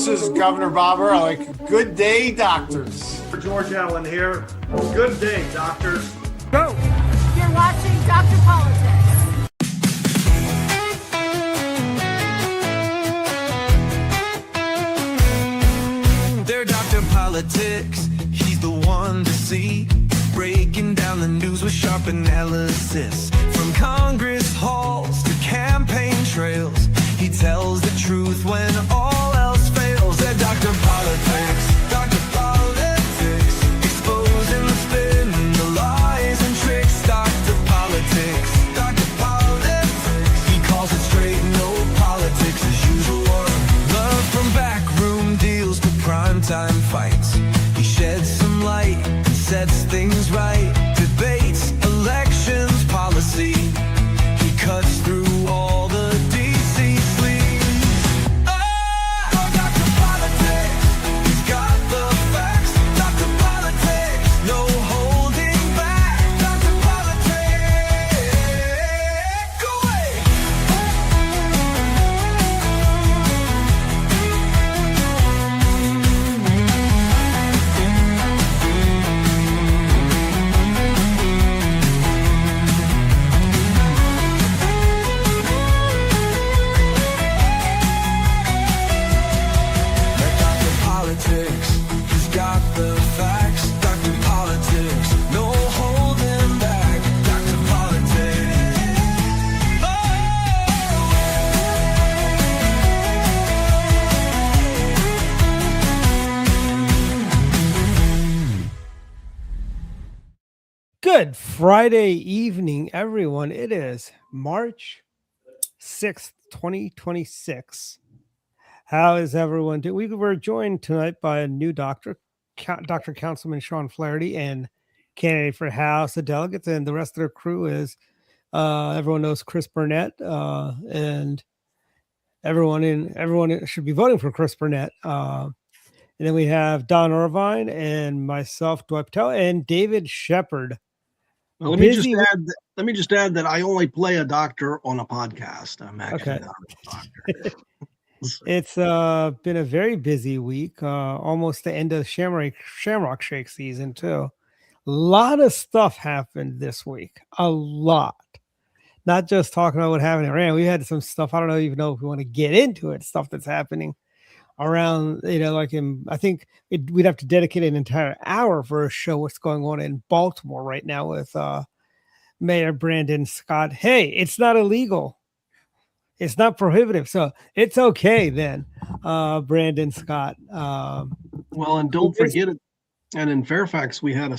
This is Governor Bobber. I like good day, doctors. George Allen here. Good day, doctors. Go. You're watching Dr. Politics. They're Dr. Politics. He's the one to see. Breaking down the news with sharp analysis. From Congress halls to campaign trails, he tells the truth when all else fails. They're Dr. Politics. Dr. Politics. Exposing the spin, the lies and tricks. Dr. Politics. Dr. Politics. He calls it straight, no politics as usual. Love from backroom deals to primetime fights. He sheds some light and sets things right. Debates, elections, policy. He cuts through all the DC sleaze. Oh, Dr. Politics. He's got the facts. Dr. Politics. No holding back. Dr. Politics. Go away. Dr. Politics, he's got the facts. Dr. Politics, no holding back. Dr. Politics. Good Friday evening, everyone. It is March 6th, 2026. How is everyone doing? We were joined tonight by a new doctor, Dr. Councilman Sean Flaherty, and candidate for House of Delegates, and the rest of their crew is, everyone knows Chris Burnett, and everyone should be voting for Chris Burnett. And then we have Don Irvine and myself, Dwight Patel, and David Shepard. Well, let me Busy just add that I only play a doctor on a podcast. I'm actually Okay. not a doctor. It's been a very busy week, almost the end of Shamrock Shake season too. A lot of stuff happened this week. A lot. Not just talking about what happened in Iran. We had some stuff. I don't even know if we want to get into it. Stuff that's happening around, I think we'd have to dedicate an entire hour for a show. What's going on in Baltimore right now with Mayor Brandon Scott. Hey, it's not illegal. It's not prohibitive, so it's okay then, Brandon Scott. Well, and don't forget it. And in Fairfax, we had a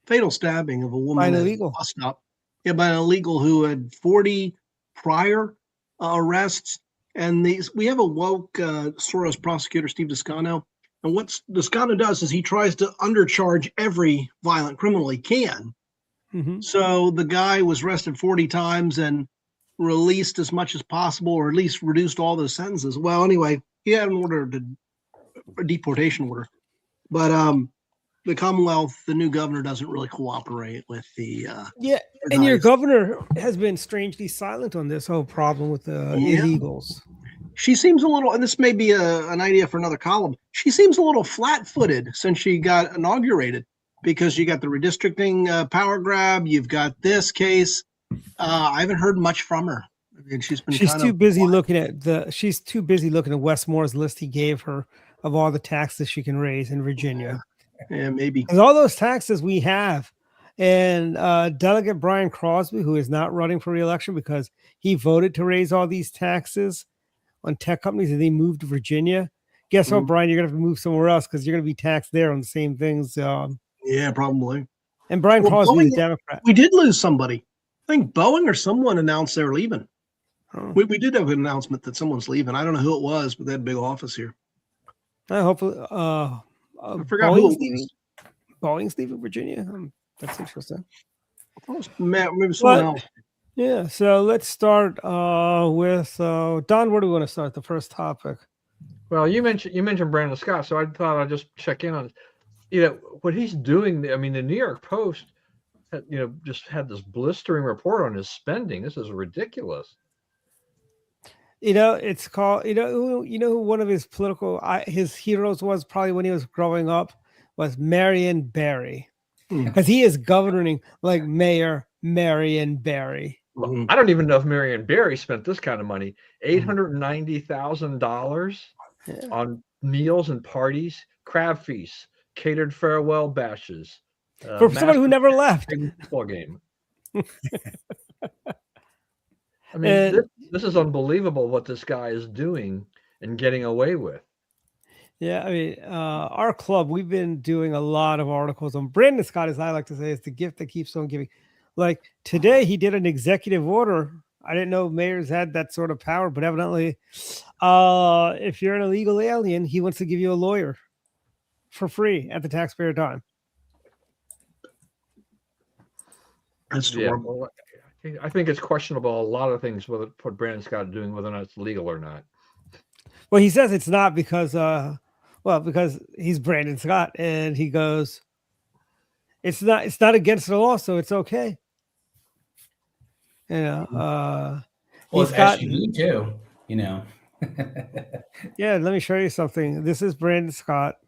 fatal stabbing of a woman By an at a illegal. bus stop. Yeah, by an illegal who had 40 prior arrests. And we have a woke Soros prosecutor, Steve Descano. And what Descano does is he tries to undercharge every violent criminal he can. Mhm. So the guy was arrested 40 times and released as much as possible, or at least reduced all those sentences. Well, anyway, he had a deportation order, but the Commonwealth, the new governor, doesn't really cooperate with the. And your governor has been strangely silent on this whole problem with the illegals. She seems a little, and this may be an idea for another column. She seems a little flat-footed since she got inaugurated, because you got the redistricting power grab, you've got this case. I haven't heard much from her. I mean, she's too busy looking at Westmore's list he gave her of all the taxes she can raise in Virginia. Yeah, maybe. Because all those taxes we have. And Delegate Brian Crosby, who is not running for re-election because he voted to raise all these taxes on tech companies and they moved to Virginia. Guess what, Brian? You're going to have to move somewhere else because you're going to be taxed there on the same things. Yeah, probably. And Brian Crosby is a Democrat. We did lose somebody. I think Boeing or someone announced they're leaving. Oh. We did have an announcement that someone's leaving. I don't know who it was, but they had a big office here. Hopefully, I forgot who it was. Boeing's leaving Virginia. That's interesting. Maybe someone else. Yeah, so let's start with Don. Where do we want to start? The first topic. Well, you mentioned Brandon Scott, so I thought I'd just check in on it. What he's doing. I mean, the New York Post, just had this blistering report on his spending. This is ridiculous. It's called. Who one of his his heroes was probably when he was growing up was Marion Barry, Hmm. because he is governing like Mayor Marion Barry. Mhm. I don't even know if Marion Barry spent this kind of money. $890,000 Yeah. on meals and parties, crab feasts, catered farewell bashes. For somebody who never left. Football game. I mean, And this is unbelievable what this guy is doing and getting away with. yeah, I mean, our club, we've been doing a lot of articles on Brandon Scott, as I like to say, is the gift that keeps on giving. Like today, he did an executive order. I didn't know mayors had that sort of power, but evidently, if you're an illegal alien, he wants to give you a lawyer for free at the taxpayer dime. That's Yeah, horrible. well, I think it's questionable a lot of things what Brandon Scott is doing, whether or not it's legal or not. Well, he says it's not because, because he's Brandon Scott, and he goes, it's not against the law, so it's okay. Well, He's it's got, actually me too, yeah, let me show you something. This is Brandon Scott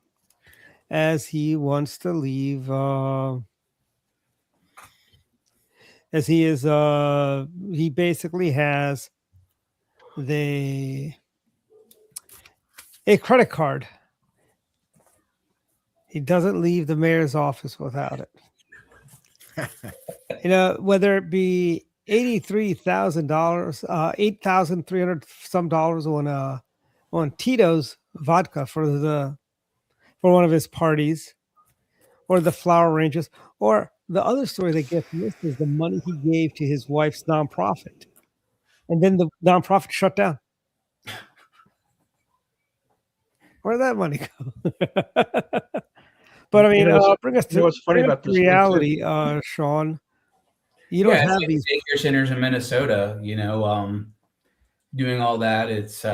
as he wants to leave, as he is, he basically has a credit card. He doesn't leave the mayor's office without it. Whether it be $83,000, $8,300 some dollars on Tito's vodka for one of his parties, or the flower arrangements, or the other story that gets missed is the money he gave to his wife's nonprofit, and then the nonprofit shut down. Where'd that money go? But I mean, bring us to what's funny bring us about to this thing, too? reality, Sean. You don't it's have like these. daycare centers in Minnesota, doing all that. It's,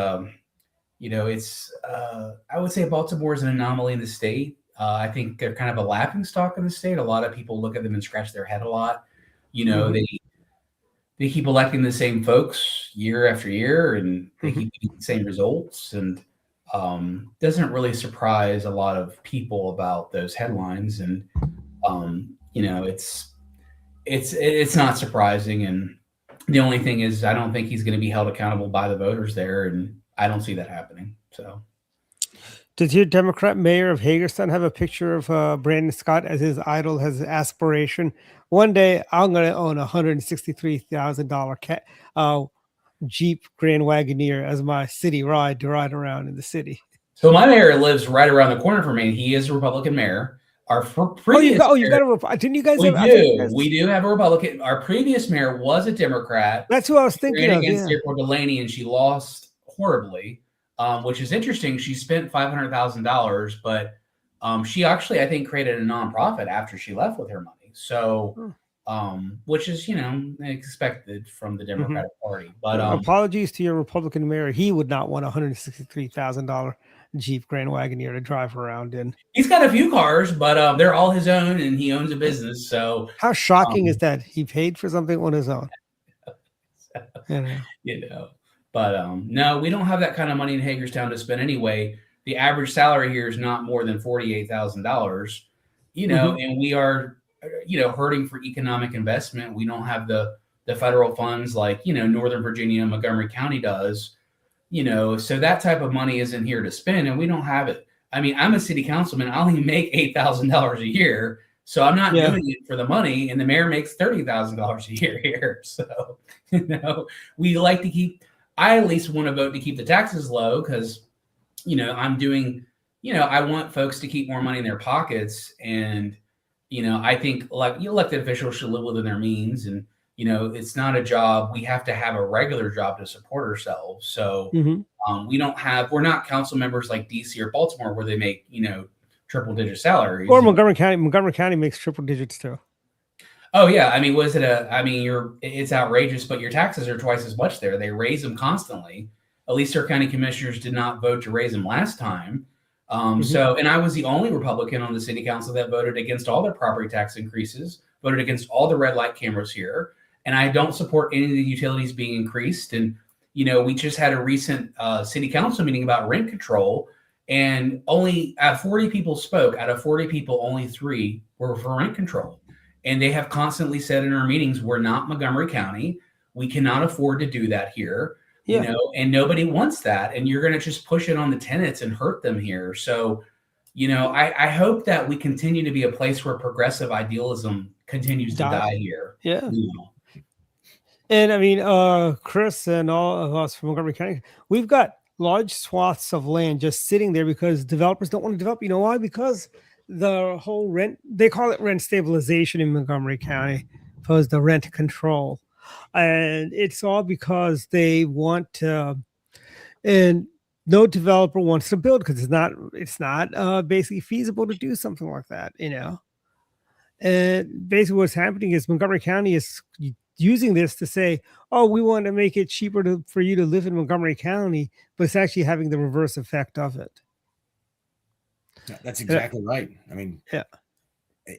it's, I would say Baltimore is an anomaly in the state. I think they're kind of a laughing stock in the state. A lot of people look at them and scratch their head a lot. They keep electing the same folks year after year, and they keep getting the same results. And doesn't really surprise a lot of people about those headlines. And it's not surprising. And the only thing is, I don't think he's going to be held accountable by the voters there, and I don't see that happening. So. Does your Democrat mayor of Hagerstown have a picture of Brandon Scott as his idol, as his aspiration? One day, I'm going to own a $163,000 Jeep Grand Wagoneer as my city ride to ride around in the city. So my mayor lives right around the corner from me. He is a Republican mayor. Our previous you got a didn't you guys? We do have a Republican. Our previous mayor was a Democrat. That's who I was thinking of. Against April Delaney, and she lost horribly. Which is interesting. She spent $500,000, but she actually, I think, created a nonprofit after she left with her money. So, which is, expected from the Democratic Party. But apologies to your Republican mayor. He would not want a $163,000 Jeep Grand Wagoneer to drive around in. He's got a few cars, but they're all his own, and he owns a business. So how shocking is that? He paid for something on his own. But no, we don't have that kind of money in Hagerstown to spend anyway. The average salary here is not more than $48,000, and we are, hurting for economic investment. We don't have the federal funds like, Northern Virginia and Montgomery County does, so that type of money isn't here to spend, and we don't have it. I mean, I'm a city councilman. I only make $8,000 a year. So I'm not doing it for the money, and the mayor makes $30,000 a year here. So, we like to keep, I at least want to vote to keep the taxes low because, I'm doing, I want folks to keep more money in their pockets. And, I think like elected officials should live within their means. And, it's not a job. We have to have a regular job to support ourselves. So we're not council members like DC or Baltimore where they make, triple digit salaries. Or Montgomery County. Montgomery County makes triple digits too. Oh yeah. I mean, it's outrageous, but your taxes are twice as much there. They raise them constantly. At least our county commissioners did not vote to raise them last time. So, and I was the only Republican on the city council that voted against all their property tax increases, voted against all the red light cameras here. And I don't support any of the utilities being increased. And, we just had a recent city council meeting about rent control, and only 40 people spoke. Out of 40 people, only 3 were for rent control. And they have constantly said in our meetings, we're not Montgomery County. We cannot afford to do that here, and nobody wants that. And you're going to just push it on the tenants and hurt them here. So, I hope that we continue to be a place where progressive idealism continues to die here. Yeah. And I mean, Chris and all of us from Montgomery County, we've got large swaths of land just sitting there because developers don't want to develop. You know why? Because the whole they call it rent stabilization in Montgomery County, opposed to rent control. And it's all because they want to, and no developer wants to build because it's not basically feasible to do something like that, And basically what's happening is Montgomery County is using this to say, oh, we want to make it cheaper for you to live in Montgomery County, but it's actually having the reverse effect of it. Yeah, that's exactly right. I mean, yeah,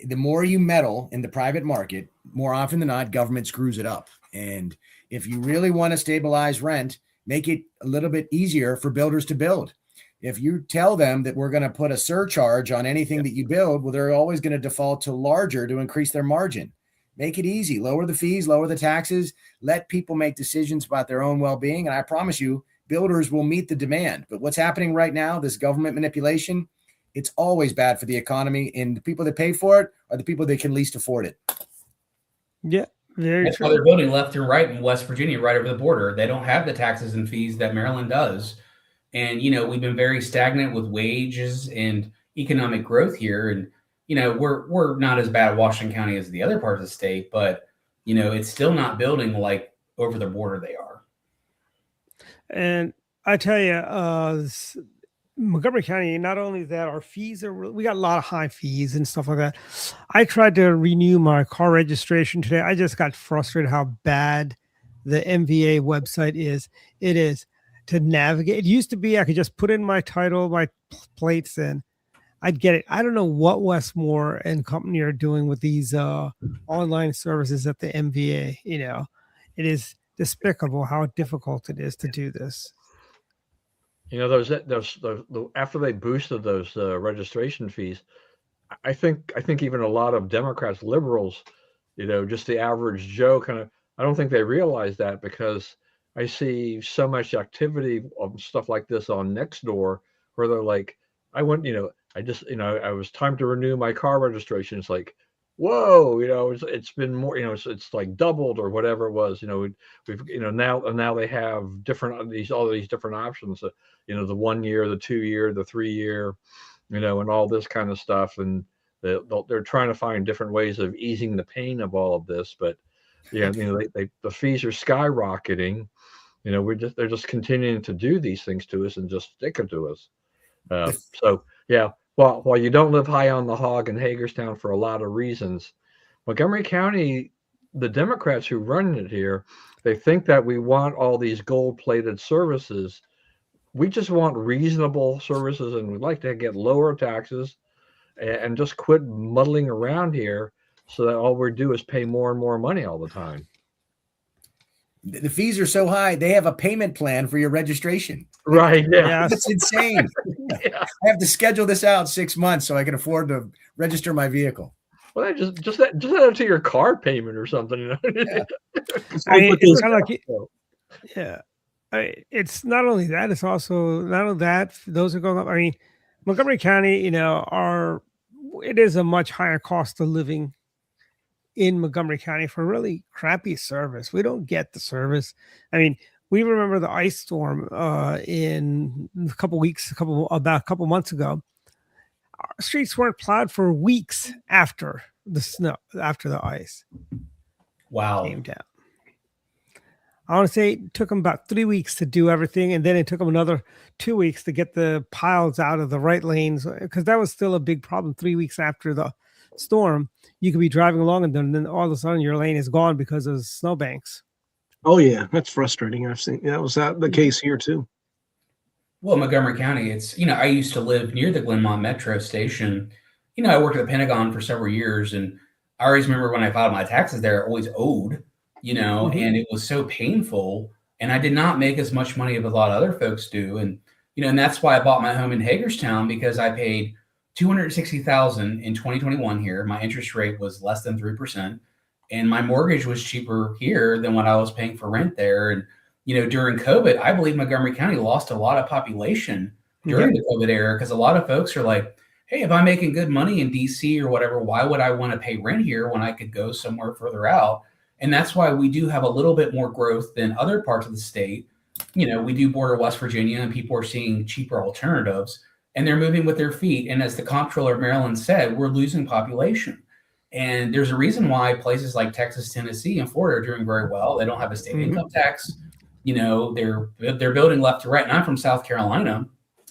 the more you meddle in the private market, more often than not, government screws it up. And if you really want to stabilize rent, make it a little bit easier for builders to build. If you tell them that we're going to put a surcharge on anything that you build, well, they're always going to default to larger to increase their margin. Make it easy. Lower the fees, lower the taxes. Let people make decisions about their own well-being. And I promise you, builders will meet the demand. But what's happening right now, this government manipulation, it's always bad for the economy. And the people that pay for it are the people that can least afford it. Yeah, very That's true. why they're building left and right in West Virginia, right over the border. They don't have the taxes and fees that Maryland does. And, we've been very stagnant with wages and economic growth here. And, we're not as bad at Washington County as the other parts of the state, but, it's still not building like over the border they are. And I tell you, Montgomery County, not only that, our fees we got a lot of high fees and stuff like that. I tried to renew my car registration today. I just got frustrated how bad the MVA website is. It is to navigate. It used to be I could just put in my title, my plates, and I'd get it. I don't know what Westmore and company are doing with these online services at the MVA. It is despicable how difficult it is to do this. Those after they boosted those registration fees, I think even a lot of Democrats, liberals, just the average Joe I don't think they realize that, because I see so much activity of stuff like this on Nextdoor where they're like, I went, I was time to renew my car registration. It's like, whoa, it's been more, it's like doubled or whatever it was. We've now they have all these different options. The 1 year, the 2 year, the 3 year, and all this kind of stuff. And they're trying to find different ways of easing the pain of all of this. But the fees are skyrocketing. They're just continuing to do these things to us and just stick it to us. So yeah, while you don't live high on the hog in Hagerstown for a lot of reasons, Montgomery County, the Democrats who run it here, they think that we want all these gold-plated services. We just want reasonable services, and we'd like to get lower taxes and just quit muddling around here so that all we do is pay more and more money all the time. The fees are so high, they have a payment plan for your registration. Right. Yeah. That's insane. Yeah. I have to schedule this out 6 months so I can afford to register my vehicle. Well, just add it to your car payment or something. Yeah. It's kind of like, yeah. It's not only that, it's also not only that those are going up. I mean, Montgomery County, it is a much higher cost of living in Montgomery County for really crappy service. We don't get the service. I mean, we remember the ice storm in a couple months ago. Our streets weren't plowed for weeks after the ice. Wow. Came down. I want to say it took them about 3 weeks to do everything, and then it took them another 2 weeks to get the piles out of the right lanes, because that was still a big problem. 3 weeks after the storm, you could be driving along, and then all of a sudden your lane is gone because of snowbanks. Oh yeah, that's frustrating. I've seen that was the case here too. Well, Montgomery County, it's, I used to live near the Glenmont Metro Station. I worked at the Pentagon for several years, and I always remember when I filed my taxes there, I always owed, and it was so painful. And I did not make as much money as a lot of other folks do. And, and that's why I bought my home in Hagerstown, because I paid $260,000 in 2021 here. My interest rate was less than 3%. And my mortgage was cheaper here than what I was paying for rent there. And, during COVID, I believe Montgomery County lost a lot of population during the COVID era, because a lot of folks are like, hey, if I'm making good money in DC or whatever, why would I want to pay rent here when I could go somewhere further out? And that's why we do have a little bit more growth than other parts of the state. We do border West Virginia, and people are seeing cheaper alternatives, and they're moving with their feet. And as the comptroller of Maryland said, we're losing population. And there's a reason why places like Texas, Tennessee, and Florida are doing very well. They don't have a state income tax. They're building left to right. And I'm from South Carolina,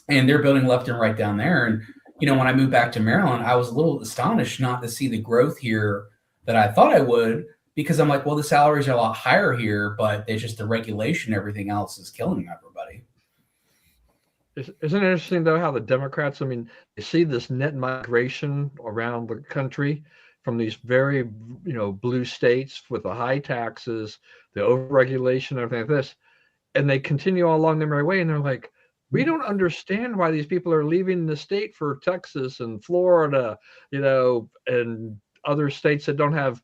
and they're building left and right down there. And, when I moved back to Maryland, I was a little astonished not to see the growth here that I thought I would, because I'm like, well, the salaries are a lot higher here, but it's just the regulation, everything else is killing everybody. Isn't it interesting, though, how the Democrats, they see this net migration around the country from these very, blue states with the high taxes, the overregulation, everything like this, and they continue all along their merry way, and they're like, we don't understand why these people are leaving the state for Texas and Florida, and other states that don't have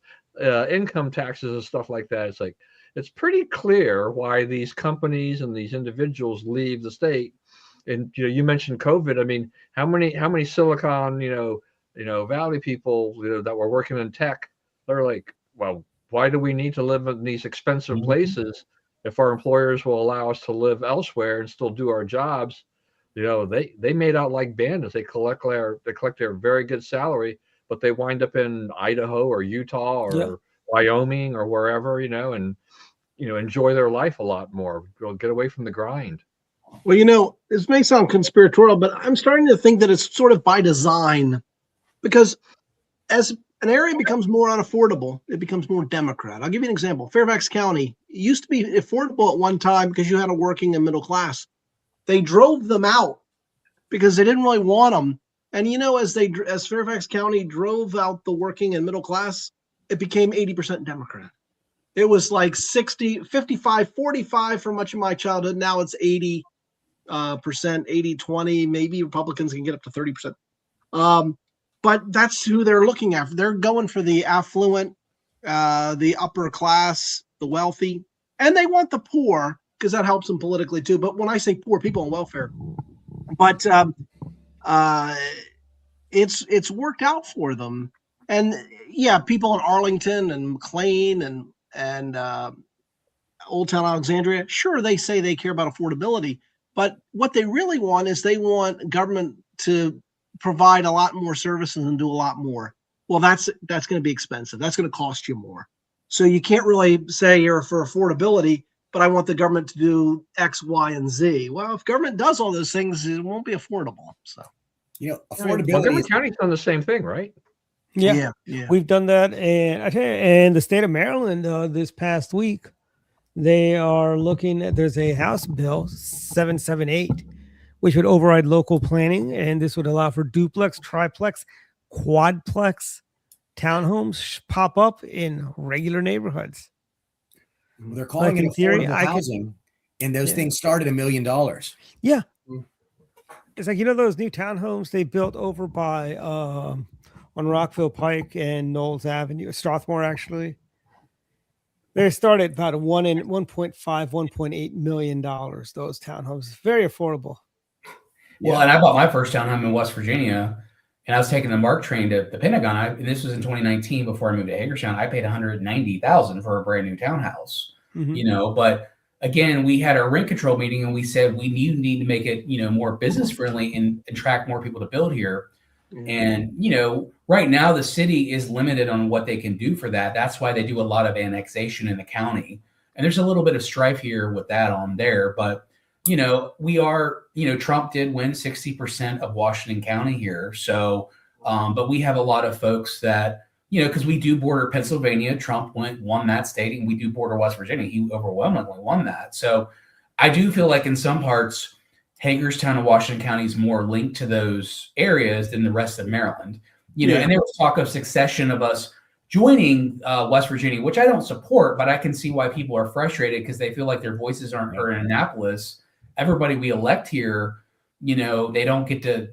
income taxes and stuff like that. It's like, it's pretty clear why these companies and these individuals leave the state. And you mentioned COVID. How many Silicon Valley people that were working in tech, they're like, well, why do we need to live in these expensive places if our employers will allow us to live elsewhere and still do our jobs? They made out like bandits. They collect their very good salary, but they wind up in Idaho or Utah or Wyoming or wherever, and enjoy their life a lot more. Get away from the grind. Well, this may sound conspiratorial, but I'm starting to think that it's sort of by design, because as an area becomes more unaffordable, it becomes more Democrat. I'll give you an example. Fairfax County used to be affordable at one time because you had a working and middle class. They drove them out because they didn't really want them. And as Fairfax County drove out the working and middle class, it became 80% Democrat. It was like 60, 55, 45 for much of my childhood. Now it's 80%, 80, 20, maybe Republicans can get up to 30%. But that's who they're looking at. They're going for the affluent, the upper class, the wealthy, and they want the poor because that helps them politically too. But when I say poor, people on welfare, but it's worked out for them. And people in Arlington and McLean and Old Town Alexandria, sure, they say they care about affordability, but what they really want is they want government to provide a lot more services and do a lot more. Well, that's going to be expensive. That's going to cost you more. So you can't really say you're for affordability, but I want the government to do X, Y, and Z. Well, if government does all those things, it won't be affordable. So, affordability. Montgomery County's done the same thing, right? Yeah. We've done that, and the state of Maryland this past week, they are looking at, there's a House bill 778, which would override local planning, and this would allow for duplex, triplex, quadplex townhomes pop up in regular neighborhoods. They're calling it affordable housing, and those things start at $1 million. Yeah, it's like those new townhomes they built over by on Rockville Pike and Knowles Avenue, Strathmore actually. They started about $1.5, $1.8 million. Those townhomes, very affordable. Well, and I bought my first townhome in West Virginia, and I was taking the MARC train to the Pentagon. And this was in 2019 before I moved to Hagerstown. I paid $190,000 for a brand new townhouse. But again, we had our rent control meeting, and we said we need to make it more business friendly and attract more people to build here. And right now the city is limited on what they can do for that. That's why they do a lot of annexation in the county, and there's a little bit of strife here with that on there. But we are, Trump did win 60% of Washington County here. So, but we have a lot of folks that, because we do border Pennsylvania, Trump won that state, and we do border West Virginia. He overwhelmingly won that. So I do feel like in some parts, Hagerstown and Washington County is more linked to those areas than the rest of Maryland. And there was talk of succession of us joining West Virginia, which I don't support, but I can see why people are frustrated because they feel like their voices aren't heard in Annapolis. Everybody we elect here, they don't get to,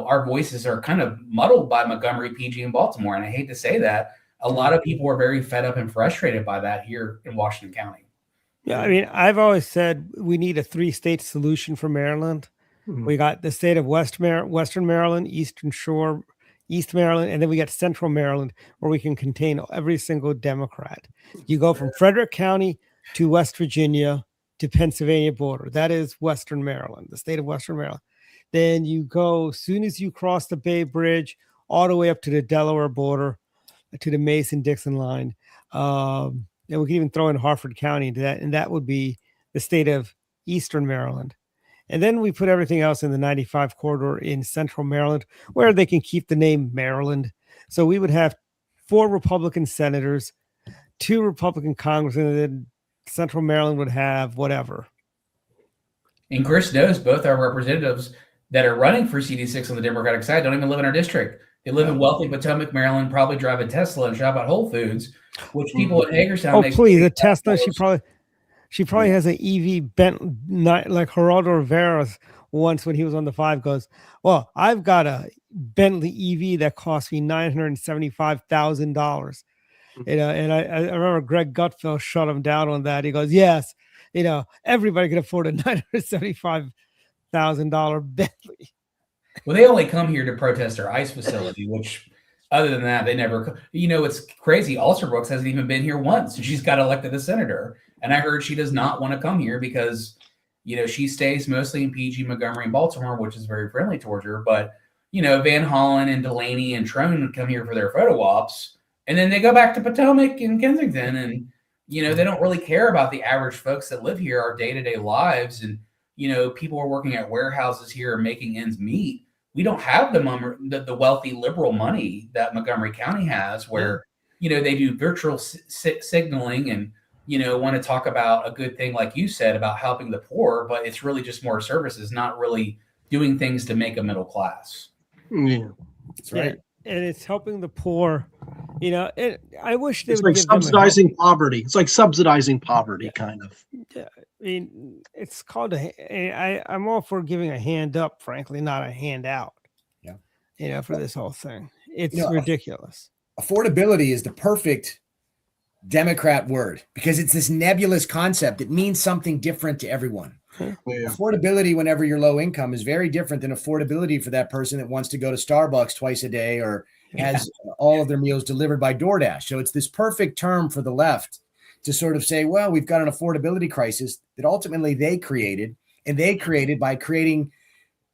our voices are kind of muddled by Montgomery, PG, and Baltimore. And I hate to say that. A lot of people are very fed up and frustrated by that here in Washington County. Yeah, I mean, I've always said we need a 3-state solution for Maryland. We got the state of Western Maryland, Eastern Shore, East Maryland, and then we got Central Maryland, where we can contain every single Democrat. You go from Frederick County to West Virginia to Pennsylvania border. That is Western Maryland, the state of Western Maryland. Then you go, as soon as you cross the Bay Bridge, all the way up to the Delaware border, to the Mason-Dixon line. And we can even throw in Harford County into that, and that would be the state of Eastern Maryland. And then we put everything else in the 95 corridor in Central Maryland, where they can keep the name Maryland. So we would have 4 Republican senators, 2 Republican congressmen, and then Central Maryland would have whatever. And Chris knows both our representatives that are running for CD6 on the Democratic side don't even live in our district. They live in wealthy Potomac, Maryland, probably drive a Tesla and shop at Whole Foods, which people in Hagerstown. Oh, please, a Tesla. She probably has an EV bent like Geraldo Rivera's once when he was on the 5 goes, well, I've got a Bentley EV that cost me $975,000. And I remember Greg Gutfeld shut him down on that. He goes, yes, everybody can afford a $975,000 Bentley. Well, they only come here to protest our ICE facility, which other than that, they never, it's crazy. Alsterbrooks hasn't even been here once, and she's got elected a senator. And I heard she does not want to come here because, she stays mostly in PG, Montgomery, and Baltimore, which is very friendly towards her. But, Van Hollen and Delaney and Trone come here for their photo ops, and then they go back to Potomac and Kensington. And, they don't really care about the average folks that live here, our day-to-day lives. And, people are working at warehouses here and making ends meet. We don't have the wealthy liberal money that Montgomery County has where, they do virtual signaling and, want to talk about a good thing, like you said, about helping the poor, but it's really just more services, not really doing things to make a middle class. Yeah, that's right. And it's helping the poor. I wish they it's would like subsidizing poverty. It's like subsidizing poverty, kind of. Yeah, I mean, it's called I'm all for giving a hand up, frankly, not a handout. Yeah, for this whole thing, it's ridiculous. Affordability is the perfect Democrat word because it's this nebulous concept. It means something different to everyone. Yeah. Affordability, whenever you're low income, is very different than affordability for that person that wants to go to Starbucks twice a day or has all of their meals delivered by DoorDash. So it's this perfect term for the left to sort of say, well, we've got an affordability crisis that ultimately they created, and they created by creating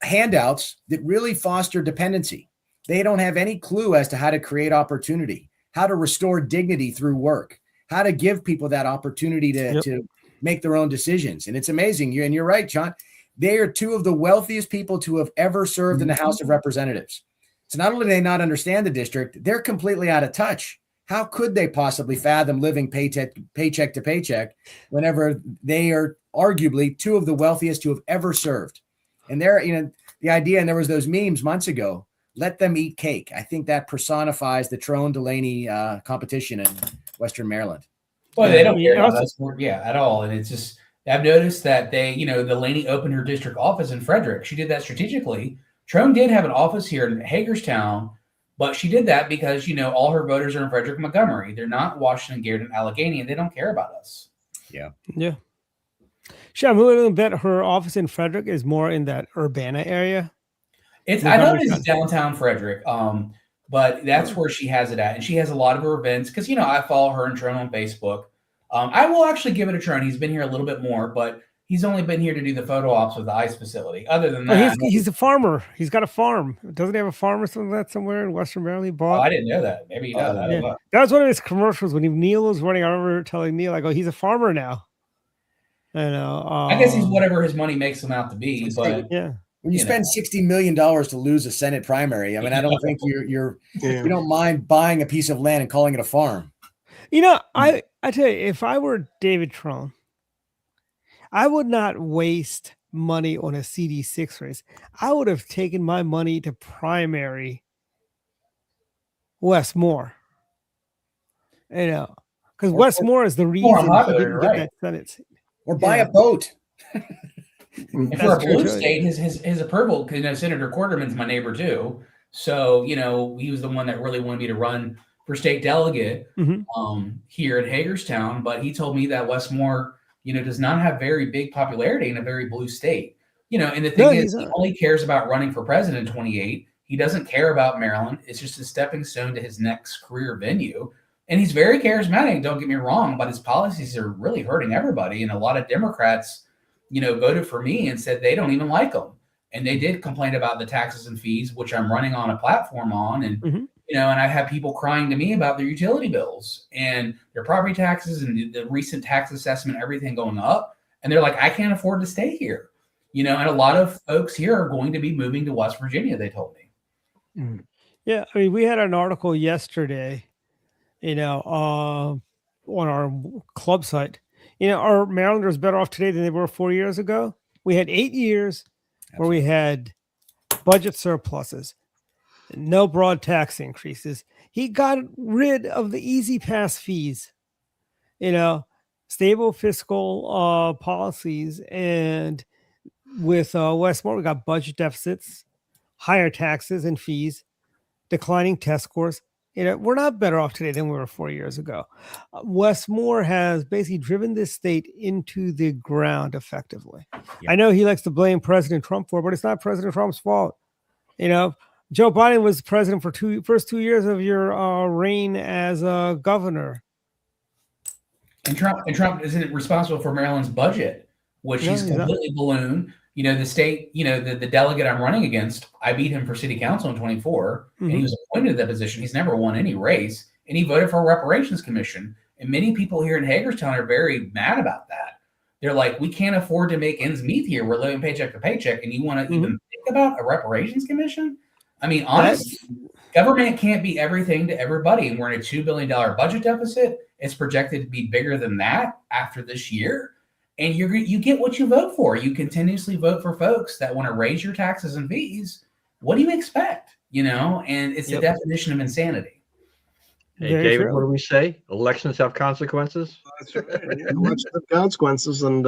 handouts that really foster dependency. They don't have any clue as to how to create opportunity, how to restore dignity through work, how to give people that opportunity to make their own decisions. And it's amazing. You're right, John. They are 2 of the wealthiest people to have ever served in the House of Representatives. So not only do they not understand the district, they're completely out of touch. How could they possibly fathom living paycheck to paycheck whenever they are arguably 2 of the wealthiest who have ever served? And they're, the idea, and there was those memes months ago, let them eat cake. I think that personifies the Trone Delaney competition in Western Maryland. Well, they don't care about us, at all. And it's just, I've noticed that they, Delaney opened her district office in Frederick. She did that strategically. Trone did have an office here in Hagerstown, but she did that because, all her voters are in Frederick, Montgomery. They're not Washington, Garrett, Allegheny, and they don't care about us. Yeah. Yeah. I'm willing to bet her office in Frederick is more in that Urbana area. I know it's downtown Frederick, but that's where she has it at. And she has a lot of her events because, I follow her and Trone on Facebook. I will actually give it a Trone. He's been here a little bit more, but he's only been here to do the photo ops with the ICE facility. Other than that, he's a farmer. He's got a farm. Doesn't he have a farm or something like that somewhere in Western Maryland? He bought. Oh, I didn't know that. Maybe he does. That was one of his commercials when Neil was running. I remember telling Neil, I go, he's a farmer now. I guess he's whatever his money makes him out to be. But when you spend $60 million to lose a Senate primary, I mean, I don't think you don't mind buying a piece of land and calling it a farm. I tell you, if I were David Trone, I would not waste money on a CD6 race. I would have taken my money to primary Wes Moore. because Or- Westmore is the more reason he unpopular, didn't you're get right. that Senate seat. Or buy Yeah. a boat. And for That's a true, blue too. state, his approval, because Senator Quarterman's my neighbor too. So, he was the one that really wanted me to run for state delegate Mhm. here in Hagerstown. But he told me that Westmore, does not have very big popularity in a very blue state. And the thing No, is, he's he not. only cares about running for president in 28. He doesn't care about Maryland. It's just a stepping stone to his next career venue. And he's very charismatic, don't get me wrong, but his policies are really hurting everybody. And a lot of Democrats, voted for me and said they don't even like him. And they did complain about the taxes and fees, which I'm running on a platform on. And, Mhm. and I have people crying to me about their utility bills and their property taxes and the recent tax assessment, everything going up. And they're like, I can't afford to stay here. And a lot of folks here are going to be moving to West Virginia, they told me. Yeah, I mean, we had an article yesterday, on our club site. Are Marylanders better off today than they were 4 years ago? We had 8 years where we had budget surpluses, no broad tax increases. He got rid of the easy pass fees, stable fiscal policies. And with Westmore, we got budget deficits, higher taxes and fees, declining test scores. We're not better off today than we were 4 years ago. Westmore has basically driven this state into the ground effectively. Yeah. I know he likes to blame President Trump for it, but it's not President Trump's fault. Joe Biden was president for first 2 years of your reign as a governor. And Trump isn't responsible for Maryland's budget, which No, he's he's not. completely ballooned. The state, the delegate I'm running against, I beat him for city council in 24, and he Mhm. was appointed to that position. He's never won any race, and he voted for a reparations commission. And many people here in Hagerstown are very mad about that. They're like, we can't afford to make ends meet here. We're living paycheck to paycheck, and you want to even think about a reparations commission? I mean, honestly, government can't be everything to everybody, and we're in a $2 billion budget deficit. It's projected to be bigger than that after this year. And you get what you vote for. You continuously vote for folks that want to raise your taxes and fees. What do you expect? And it's the definition of insanity. Hey, Very David, true. what do we say? Elections have consequences. That's right. Yeah, lots of consequences, and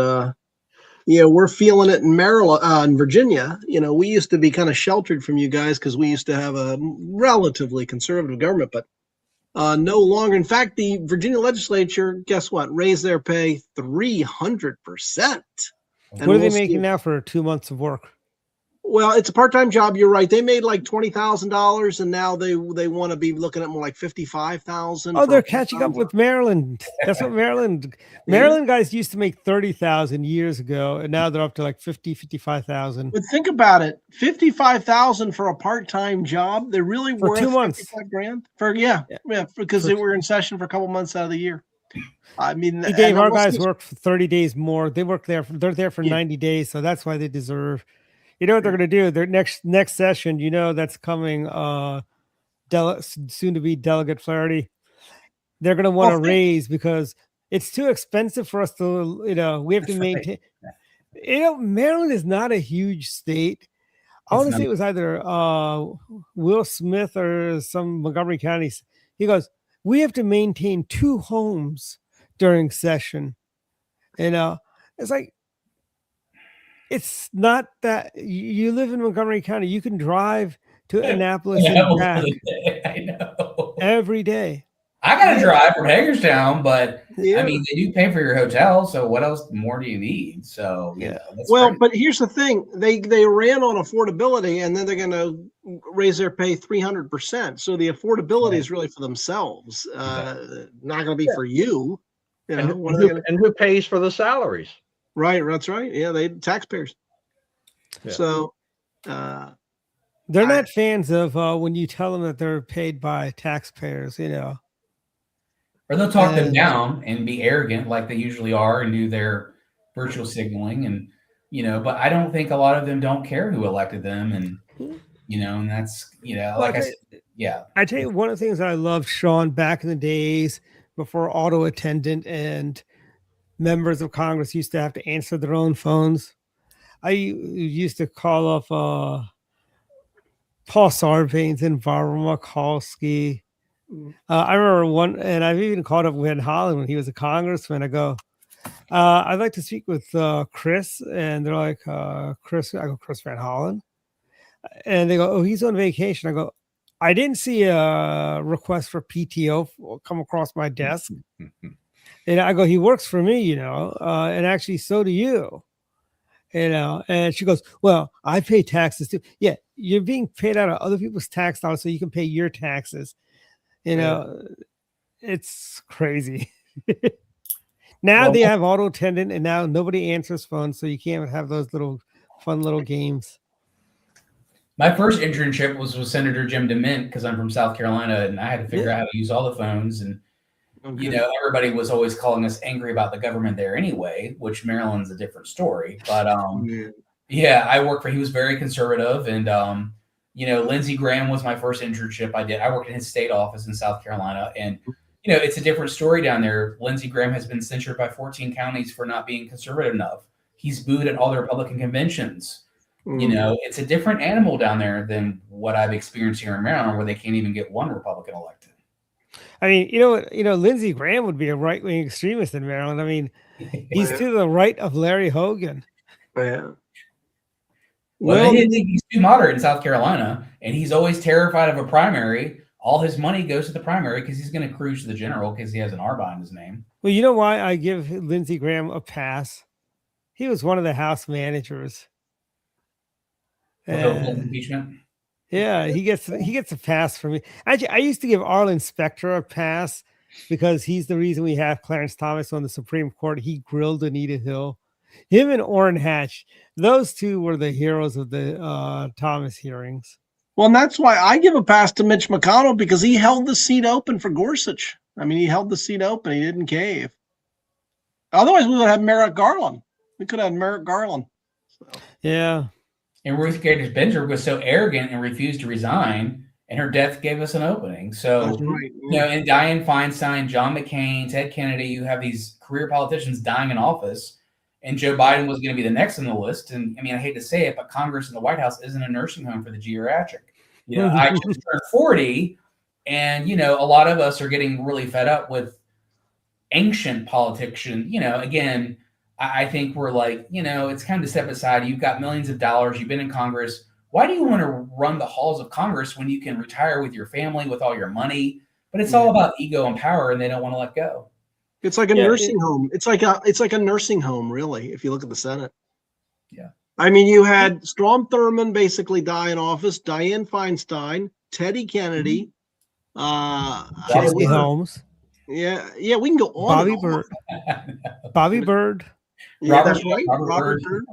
we're feeling it in Maryland, in Virginia. We used to be kind of sheltered from you guys because we used to have a relatively conservative government, but no longer. In fact, the Virginia legislature, guess what, raised their pay 300%. What are they making now for 2 months of work? Well, it's a part-time job. You're right. They made like $20,000, and now they want to be looking at more like $55,000. Oh, they're catching up with Maryland. That's what Maryland guys used to make 30,000 years ago, and now they're up to like 55,000 But think about it: 55,000 for a part-time job. They're really for worth 2 months. 55 grand for because they were in session for a couple months out of the year. I mean, He gave and our unless guys it's- work for 30 days more. They're there for 90 days, so that's why they deserve. You know what they're going to do? Their next session, that's coming. Soon to be Delegate Flaherty. They're going to want to raise because it's too expensive for us to. We have to maintain. Maryland is not a huge state. I want to say it was either Will Smith or some Montgomery counties. He goes, we have to maintain 2 homes during session. It's like, it's not that you live in Montgomery County. You can drive to Annapolis and back I know. every day. I got to drive from Hagerstown, but Yeah. I mean, they do pay for your hotel. So what else more do you need? So that's Well, crazy. but here's the thing: they ran on affordability, and then they're going to raise their pay 300%. So the affordability is really for themselves, not going to be for you. And who pays for the salaries? Right, that's right. Yeah, they taxpayers. Yeah. So They're not fans of when you tell them that they're paid by taxpayers, Or they'll talk them down and be arrogant like they usually are and do their virtual signaling. And, but I don't think a lot of them don't care who elected them. And, and that's, like I said, yeah. I tell you, one of the things I loved, Sean, back in the days before auto attendant and members of Congress used to have to answer their own phones. I used to call up Paul Sarbanes and Barbara Mikulski, I remember one, and I've even called up Van Hollen when he was a congressman. I go, I'd like to speak with Chris, and they're like, Chris. I go, Chris Van Hollen, and they go, oh, he's on vacation. I go, I didn't see a request for PTO come across my desk, and I go, he works for me, and actually, so do you. And she goes, well, I pay taxes too. Yeah, you're being paid out of other people's tax dollars so you can pay your taxes. It's crazy. Now they have auto attendant, and now nobody answers phones, so you can't have those fun little games. My first internship was with Senator Jim DeMint because I'm from South Carolina, and I had to figure out how to use all the phones. And everybody was always calling us angry about the government there anyway, which Maryland's a different story. But he was very conservative, and Lindsey Graham was my first internship I did. I worked in his state office in South Carolina, and it's a different story down there. Lindsey Graham has been censured by 14 counties for not being conservative enough. He's booed at all the Republican conventions. It's a different animal down there than what I've experienced here in Maryland, where they can't even get one Republican elected. I mean, Lindsey Graham would be a right-wing extremist in Maryland. I mean, he's to the right of Larry Hogan. Yeah. Well, he's too moderate in South Carolina, and he's always terrified of a primary. All his money goes to the primary because he's going to cruise to the general because he has an R behind his name. Well, you know why I give Lindsey Graham a pass? He was one of the House managers. Impeachment. Yeah, he gets a pass from me. Actually, I used to give Arlen Specter a pass because he's the reason we have Clarence Thomas on the Supreme Court. He grilled Anita Hill. Him and Orrin Hatch, those two were the heroes of the Thomas hearings. Well, and that's why I give a pass to Mitch McConnell, because he held the seat open for Gorsuch. I mean, he held the seat open. He didn't cave. Otherwise, we would have Merrick Garland. We could have Merrick Garland. So. Yeah. And Ruth Bader Ginsburg was so arrogant and refused to resign, and her death gave us an opening. So, and Dianne Feinstein, John McCain, Ted Kennedy, you have these career politicians dying in office, and Joe Biden was going to be the next on the list. And I mean, I hate to say it, but Congress and the White House isn't a nursing home for the geriatric. I just turned 40, and a lot of us are getting really fed up with ancient politics. And again, I think we're like, it's kind of step aside. You've got millions of dollars. You've been in Congress. Why do you want to run the halls of Congress when you can retire with your family with all your money? But it's all about ego and power, and they don't want to let go. It's like a nursing home. It's like a nursing home, really, if you look at the Senate. Yeah. I mean, you had Strom Thurmond basically die in office, Dianne Feinstein, Teddy Kennedy, Jesse Holmes. Yeah, we can go on. Bobby Bird. Yeah, that's right. Robert Byrd.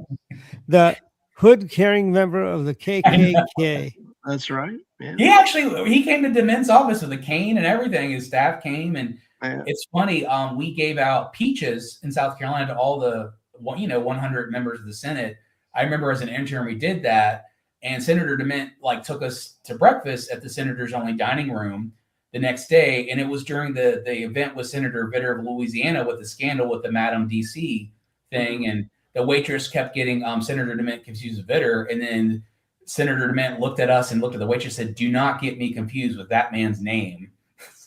The hood-carrying member of the KKK. That's right. Yeah. He came to DeMint's office with a cane and everything. His staff came, and it's funny. We gave out peaches in South Carolina to all the 100 members of the Senate. I remember as an intern we did that, and Senator DeMint took us to breakfast at the senator's only dining room the next day, and it was during the event with Senator Vitter of Louisiana with the scandal with the Madam DC thing, and the waitress kept getting Senator DeMint confused with Vitter, and then Senator DeMint looked at us and looked at the waitress and said, "Do not get me confused with that man's name."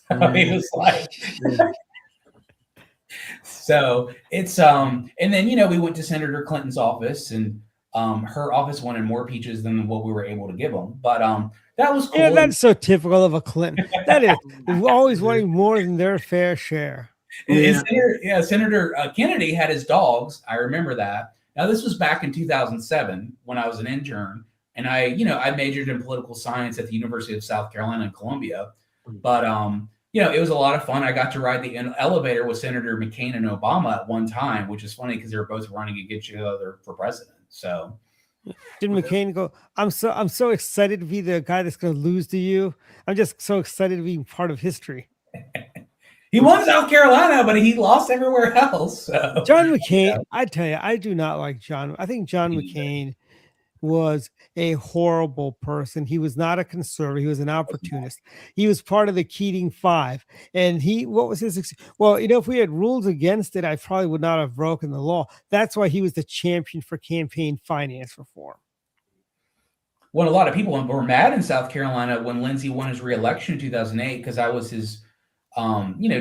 So it was like, so it's and then we went to Senator Clinton's office, and her office wanted more peaches than what we were able to give them, but that was cool. Yeah, that's so typical of a Clinton. That is always wanting more than their fair share. Senator Kennedy had his dogs. I remember that. Now, this was back in 2007 when I was an intern, and I majored in political science at the University of South Carolina in Columbia. But it was a lot of fun. I got to ride the elevator with Senator McCain and Obama at one time, which is funny because they were both running against each other for president. So, did McCain go, I'm so excited to be the guy that's going to lose to you. I'm just so excited to be part of history. He won South Carolina, but he lost everywhere else. So. John McCain, I tell you, I do not like John. I think John McCain was a horrible person. He was not a conservative. He was an opportunist. He was part of the Keating Five. And what was his? Well, if we had rules against it, I probably would not have broken the law. That's why he was the champion for campaign finance reform. Well, a lot of people were mad in South Carolina when Lindsey won his reelection in 2008 because I was his,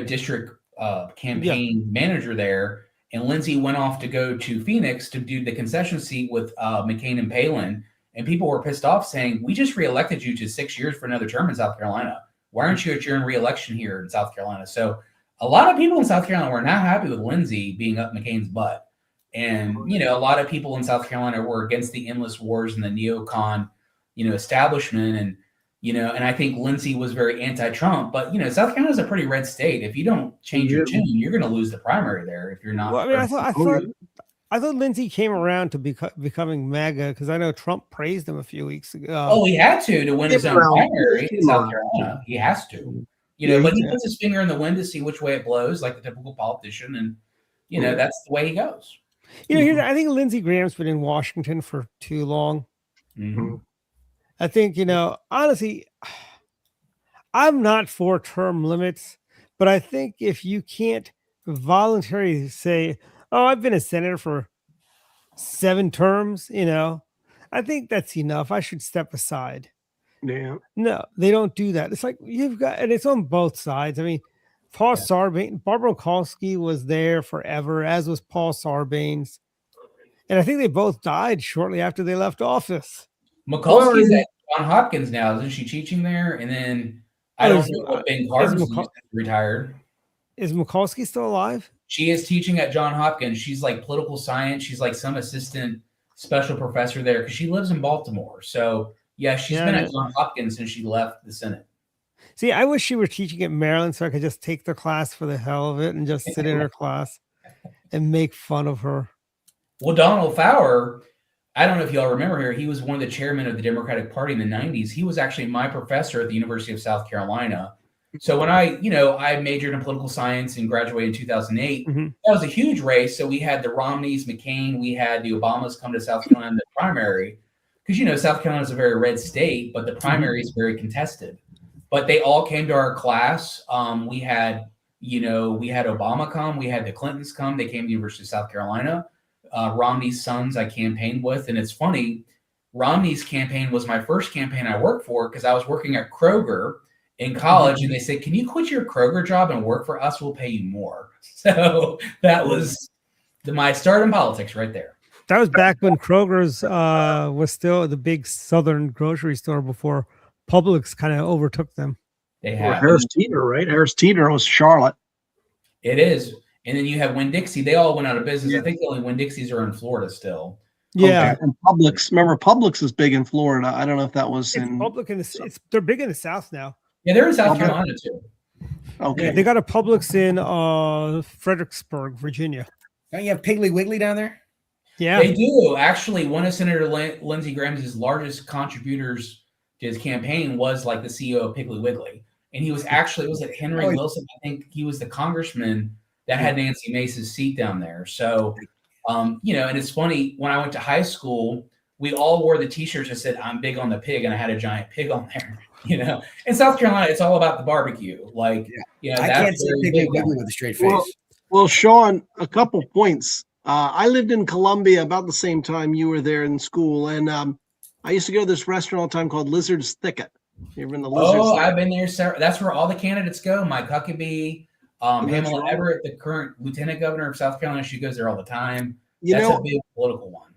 district campaign manager there. And Lindsey went off to go to Phoenix to do the concession seat with McCain and Palin. And people were pissed off saying, we just reelected you to 6 years for another term in South Carolina. Why aren't you at your reelection here in South Carolina? So a lot of people in South Carolina were not happy with Lindsey being up McCain's butt. And, a lot of people in South Carolina were against the endless wars and the neocon, establishment. And, and I think Lindsey was very anti-Trump, but, South Carolina is a pretty red state. If you don't change your tune, you're going to lose the primary there if you're not. Well, I thought Lindsey came around to becoming MAGA because I know Trump praised him a few weeks ago. Oh, he had to win his own primary in South Carolina. He has to, but he puts his finger in the wind to see which way it blows, like the typical politician. And, that's the way he goes. I think Lindsey Graham's been in Washington for too long. Mm-hmm. I think, honestly, I'm not for term limits, but I think if you can't voluntarily say, oh, I've been a senator for 7 terms, I think that's enough. I should step aside. Yeah. No, they don't do that. It's like and it's on both sides. I mean, Paul Sarbanes, Barbara Mikulski was there forever, as was Paul Sarbanes. And I think they both died shortly after they left office. Mikulski's at Johns Hopkins now. Isn't she teaching there? And then I don't know what Ben Carson retired. Is Mikulski still alive? She is teaching at Johns Hopkins. She's like political science. She's like some assistant special professor there because she lives in Baltimore. So, yeah, she's been at Johns Hopkins since she left the Senate. See, I wish she were teaching at Maryland so I could just take the class for the hell of it and just sit in her class and make fun of her. Well, Donald Fowler, I don't know if y'all remember here, he was one of the chairmen of the Democratic Party in the 90s. He was actually my professor at the University of South Carolina. So when I majored in political science and graduated in 2008, that was a huge race. So we had the Romneys, McCain, we had the Obamas come to South Carolina in the primary. Because, South Carolina is a very red state, but the primary is very contested. But they all came to our class. We had Obama come. We had the Clintons come. They came to the University of South Carolina. Romney's sons I campaigned with. And it's funny, Romney's campaign was my first campaign I worked for because I was working at Kroger in college. And they said, can you quit your Kroger job and work for us? We'll pay you more. So that was my start in politics right there. That was back when Kroger's was still the big Southern grocery store before Publix kind of overtook them. They have Harris Teeter, right? Harris Teeter was Charlotte. It is. And then you have Winn-Dixie. They all went out of business. I think the only Winn-Dixies are in Florida still. Yeah. Okay. And Publix. Remember, Publix is big in Florida. I don't know if that was in Publix they're big in the South now. Yeah, they're in South Carolina too. Okay. Yeah, they got a Publix in Fredericksburg, Virginia. Don't you have Piggly Wiggly down there? Yeah. They do. Actually, one of Senator Lindsey Graham's largest contributors to his campaign was like the CEO of Piggly Wiggly. And he was actually, was it Henry Wilson? I think he was the congressman that had Nancy Mace's seat down there. So, and it's funny, when I went to high school, we all wore the t-shirts that said, I'm big on the pig, and I had a giant pig on there. In South Carolina, it's all about the barbecue. Like, I can't say Piggly Wiggly with a straight face. Well, Sean, a couple points. I lived in Columbia about the same time you were there in school, and I used to go to this restaurant all the time called Lizard's Thicket. You ever been to Lizard's Thicket? I've been there. That's where all the candidates go. Mike Huckabee, Pamela Everett, the current lieutenant governor of South Carolina, she goes there all the time. That's a big political one.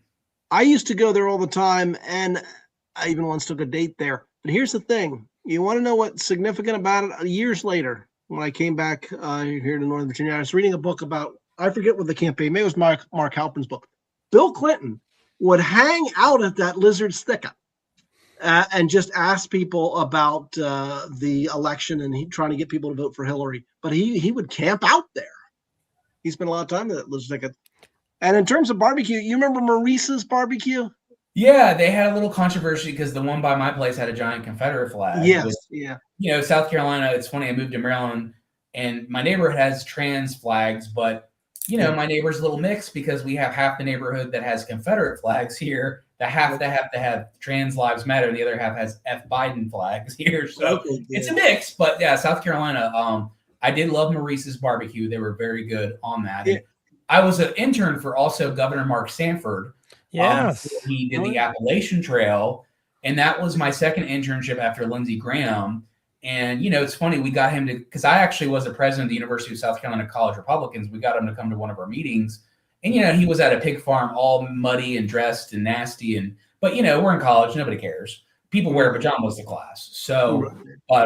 I used to go there all the time, and I even once took a date there. But here's the thing. You want to know what's significant about it? Years later, when I came back here to Northern Virginia, I was reading a book about, I forget what the campaign, maybe it was Mark Halpin's book. Bill Clinton would hang out at that Lizard's Thicket and just ask people about the election, and he trying to get people to vote for Hillary. But he would camp out there. He spent a lot of time at that Lizard's Thicket. And in terms of barbecue, you remember Maurice's barbecue? Yeah, they had a little controversy because the one by my place had a giant Confederate flag. Yes, South Carolina, it's funny, I moved to Maryland, and my neighborhood has trans flags, but, my neighbor's a little mixed because we have half the neighborhood that has Confederate flags here, the half that have to have trans lives matter, and the other half has F. Biden flags here. So it's a mix, but yeah, South Carolina, I did love Maurice's barbecue. They were very good on that. Yeah. I was an intern for also Governor Mark Sanford. Yes. He did the Appalachian Trail. And that was my second internship after Lindsey Graham. And, you know, it's funny, we got him to, because I actually was the president of the University of South Carolina College Republicans. We got him to come to one of our meetings. And, you know, he was at a pig farm all muddy and dressed and nasty. But, you know, we're in college. Nobody cares. People wear pajamas to class. So, but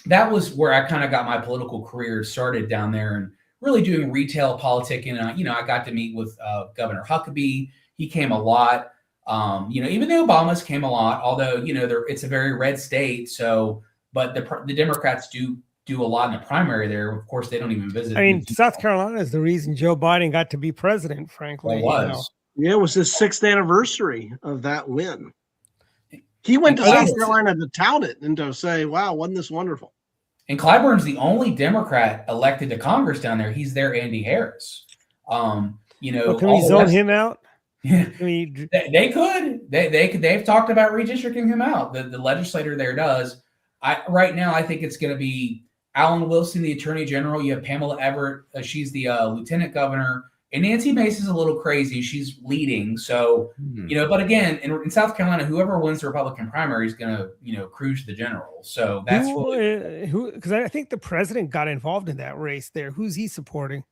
that was where I kind of got my political career started down there and really doing retail politicking. And, you know, I got to meet with Governor Huckabee. He came a lot. You know, even the Obamas came a lot, although, you know, it's a very red state. So, but the Democrats do a lot in the primary there. Of course, they don't even visit. I mean, South Carolina is the reason Joe Biden got to be president, frankly. It was. Yeah, it was his 6th anniversary of that win. He went to South Carolina to tout it and to say, wow, wasn't this wonderful? And Clyburn's the only Democrat elected to Congress down there. He's their Andy Harris. You know, well, can we zone him out? Yeah, they could. They've talked about redistricting him out. The legislator there does. Right now, I think it's going to be Alan Wilson, the Attorney General. You have Pamela Everett. She's the Lieutenant Governor. And Nancy Mace is a little crazy. She's leading. So, you know, but again, in South Carolina, whoever wins the Republican primary is going to, you know, cruise the general. So that's because I think the president got involved in that race there. Who's he supporting?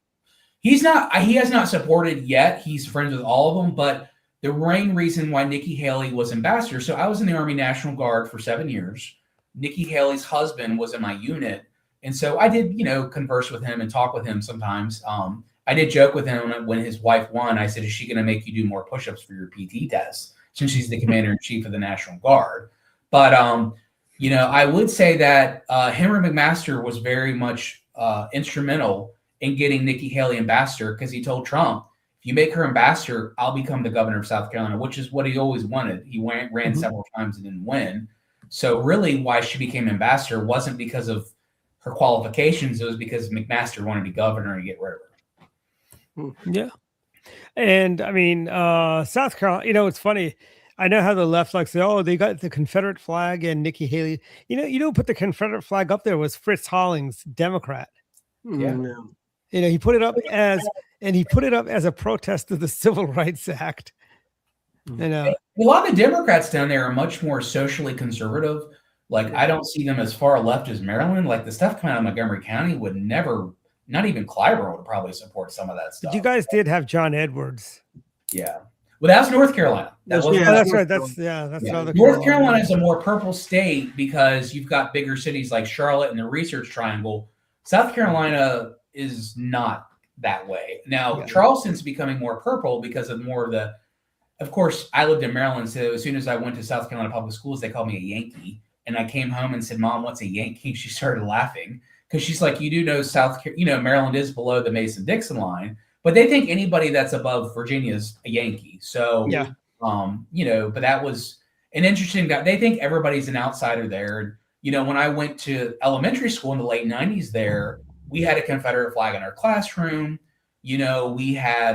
He has not supported yet. He's friends with all of them. But the main reason why Nikki Haley was ambassador. So I was in the Army National Guard for 7 years. Nikki Haley's husband was in my unit. And so I did, you know, converse with him and talk with him sometimes. I did joke with him when his wife won. I said, is she going to make you do more push-ups for your PT test since she's the commander-in-chief of the National Guard? But, you know, I would say that Henry McMaster was very much instrumental in getting Nikki Haley ambassador because he told Trump, if you make her ambassador, I'll become the governor of South Carolina, which is what he always wanted. He ran several times and didn't win. So really why she became ambassador wasn't because of her qualifications. It was because McMaster wanted to be governor and get rid of her. Yeah. And I mean, South Carolina, you know, it's funny. I know how the left like say, oh, they got the Confederate flag and Nikki Haley. You know, put the Confederate flag up there was Fritz Hollings, Democrat. Yeah. You know, he put it up as a protest to the Civil Rights Act. You know, a lot of the Democrats down there are much more socially conservative. Like, I don't see them as far left as Maryland. Like, the stuff coming out of Montgomery County would never, not even Clyburn would probably support some of that stuff. But you guys did have John Edwards. Yeah. Well, that was North Carolina. That's right. That's North Carolina is a more purple state because you've got bigger cities like Charlotte and the Research Triangle. South Carolina is not that way. Now, Charleston's becoming more purple because of more of of course, I lived in Maryland. So as soon as I went to South Carolina public schools, they called me a Yankee. And I came home and said, Mom, what's a Yankee? She started laughing because she's like, you do know, Maryland is below the Mason-Dixon line, but they think anybody that's above Virginia is a Yankee. So, you know, but that was an interesting guy. They think everybody's an outsider there. You know, when I went to elementary school in the late 90s there, we had a Confederate flag in our classroom. You know, we had,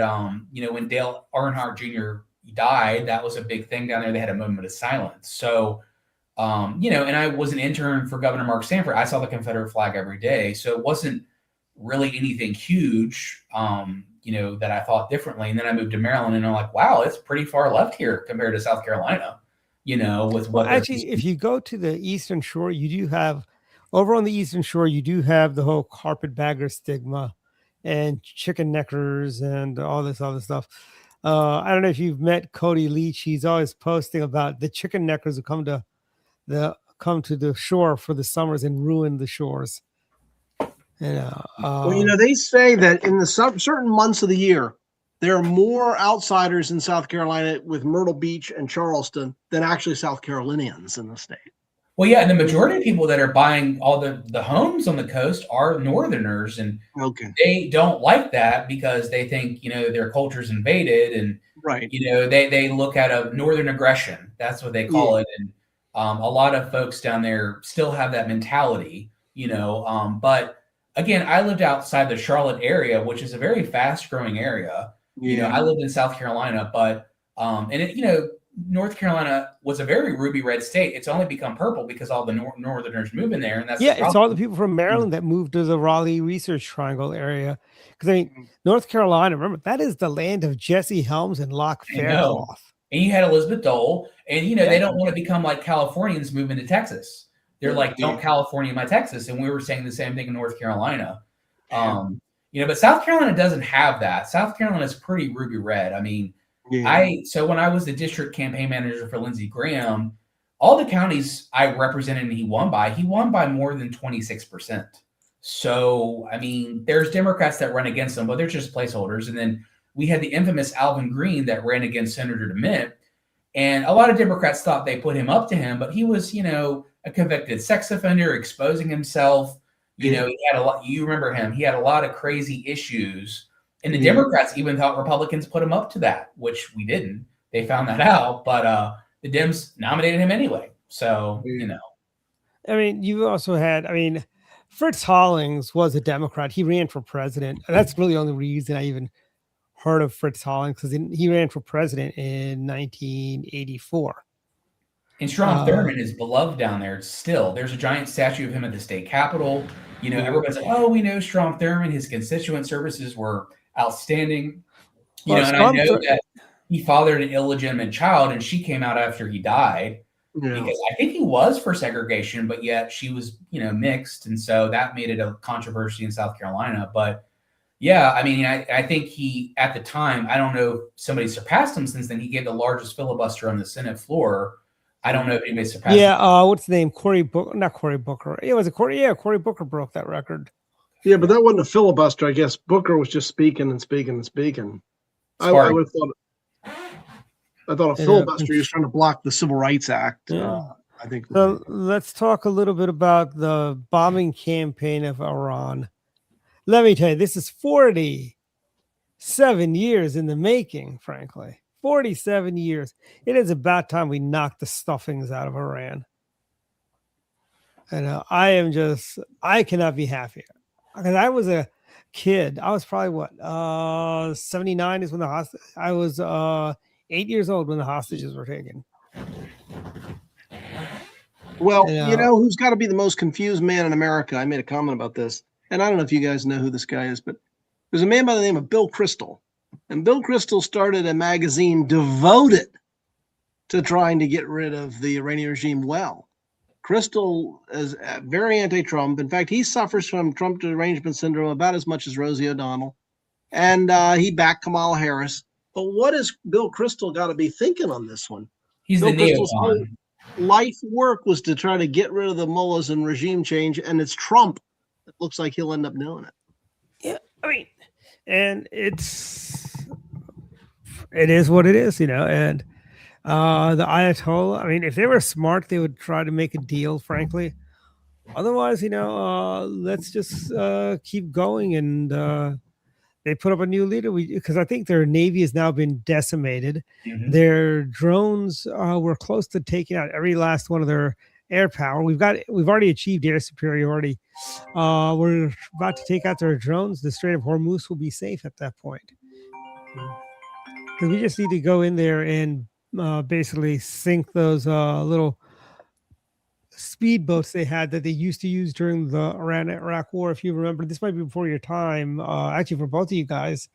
you know, when Dale Earnhardt Jr. died, that was a big thing down there. They had a moment of silence. So, you know, and I was an intern for Governor Mark Sanford. I saw the Confederate flag every day. So it wasn't really anything huge, you know, that I thought differently. And then I moved to Maryland and I'm like, wow, it's pretty far left here compared to South Carolina, you know, with what. Well, actually, if you go to the Eastern Shore, you do have, over on the Eastern Shore, you do have the whole carpetbagger stigma and chicken neckers and all this other stuff. I don't know if you've met Cody Leach. He's always posting about the chicken neckers who come to the shore for the summers and ruin the shores. Well, you know, they say that in the certain months of the year, there are more outsiders in South Carolina with Myrtle Beach and Charleston than actually South Carolinians in the state. Well, yeah, and the majority of people that are buying all the homes on the coast are Northerners, and they don't like that because they think, you know, their culture's invaded, and you know, they look at a Northern aggression. That's what they call it, and a lot of folks down there still have that mentality, you know. But again, I lived outside the Charlotte area, which is a very fast-growing area. You know, I lived in South Carolina, but and it, you know, North Carolina was a very ruby red state. It's only become purple because all the Northerners move in there, and that's it's all the people from Maryland that moved to the Raleigh Research Triangle area. Because I mean, North Carolina, remember, that is the land of Jesse Helms and Locke Faircloth. And you had Elizabeth Dole, and they don't want to become like Californians moving to Texas. They're like, don't California my Texas. And we were saying the same thing in North Carolina. But South Carolina doesn't have that. South Carolina is pretty ruby red. I mean, so when I was the district campaign manager for Lindsey Graham, all the counties I represented and he won by more than 26%. So, I mean, there's Democrats that run against them, but they're just placeholders. And then we had the infamous Alvin Green that ran against Senator DeMint. And a lot of Democrats thought they put him up to him, but he was, a convicted sex offender, exposing himself. He had a lot, you remember him, he had a lot of crazy issues. And the Democrats even thought Republicans put him up to that, which we didn't. They found that out, but the Dems nominated him anyway. So, I mean, you also had, Fritz Hollings was a Democrat. He ran for president. That's really the only reason I even heard of Fritz Hollings, because he ran for president in 1984. And Strom Thurmond is beloved down there still. There's a giant statue of him at the state capitol. Everybody's like, oh, we know Strom Thurmond. His constituent services were outstanding. And I know that he fathered an illegitimate child, and she came out after he died. Because I think he was for segregation, but yet she was, mixed. And so that made it a controversy in South Carolina. But I think he, at the time, I don't know if somebody surpassed him since then. He gave the largest filibuster on the Senate floor. I don't know if anybody surpassed him. What's the name? Not Cory Booker. It was Cory Booker broke that record. Yeah, but that wasn't a filibuster. I guess Booker was just speaking and speaking and speaking. I would have thought. I thought a filibuster was trying to block the Civil Rights Act. I think. So let's talk a little bit about the bombing campaign of Iran. Let me tell you, this is 47 years in the making, frankly. 47 years. It is about time we knocked the stuffings out of Iran. And I cannot be happier. Because I was a kid. I was probably 79 is when I was 8 years old when the hostages were taken. Well, who's got to be the most confused man in America? I made a comment about this. And I don't know if you guys know who this guy is, but there's a man by the name of Bill Kristol. And Bill Kristol started a magazine devoted to trying to get rid of the Iranian regime. Well, Kristol is very anti-Trump. In fact, he suffers from Trump derangement syndrome about as much as Rosie O'Donnell. And he backed Kamala Harris. But what has Bill Kristol got to be thinking on this one? He's Bill the Kristol's neocon. whole life work was to try to get rid of the mullahs and regime change, and it's Trump. It looks like he'll end up doing it. Yeah, and it is what it is, and the Ayatollah, if they were smart, they would try to make a deal, frankly. Otherwise, let's just keep going. And they put up a new leader because I think their Navy has now been decimated. Mm-hmm. Their drones were close to taking out every last one of their air power. We've already achieved air superiority. We're about to take out their drones. The Strait of Hormuz will be safe at that point. Because we just need to go in there and basically sink those little speedboats they had that they used to use during the Iran-Iraq war. If you remember, this might be before your time, actually for both of you guys,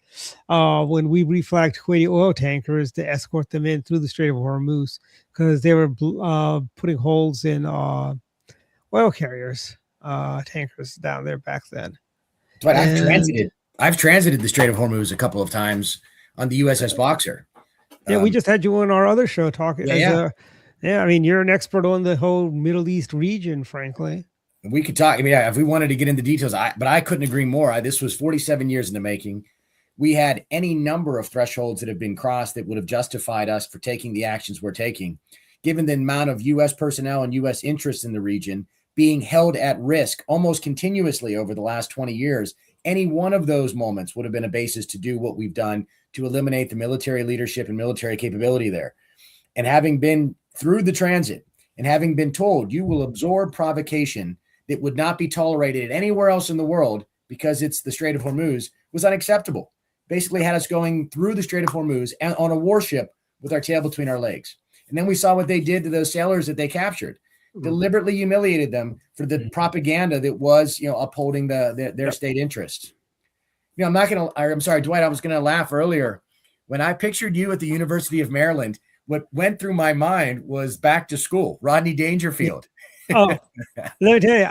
when we reflagged Kuwaiti oil tankers to escort them in through the Strait of Hormuz because they were putting holes in oil carriers, tankers down there back then. But I've transited the Strait of Hormuz a couple of times on the USS Boxer. Yeah, we just had you on our other show talking. You're an expert on the whole Middle East region, frankly. We could talk. If we wanted to get into details, but I couldn't agree more. This was 47 years in the making. We had any number of thresholds that have been crossed that would have justified us for taking the actions we're taking. Given the amount of U.S. personnel and U.S. interests in the region being held at risk almost continuously over the last 20 years, any one of those moments would have been a basis to do what we've done to eliminate the military leadership and military capability there. And having been through the transit and having been told you will absorb provocation that would not be tolerated anywhere else in the world because it's the Strait of Hormuz was unacceptable. Basically had us going through the Strait of Hormuz and on a warship with our tail between our legs. And then we saw what they did to those sailors that they captured, deliberately humiliated them for the propaganda that was, upholding their state interests. I'm sorry, Dwight, I was going to laugh earlier when I pictured you at the University of Maryland what went through my mind was Back to School, Rodney Dangerfield. Oh, let me tell you,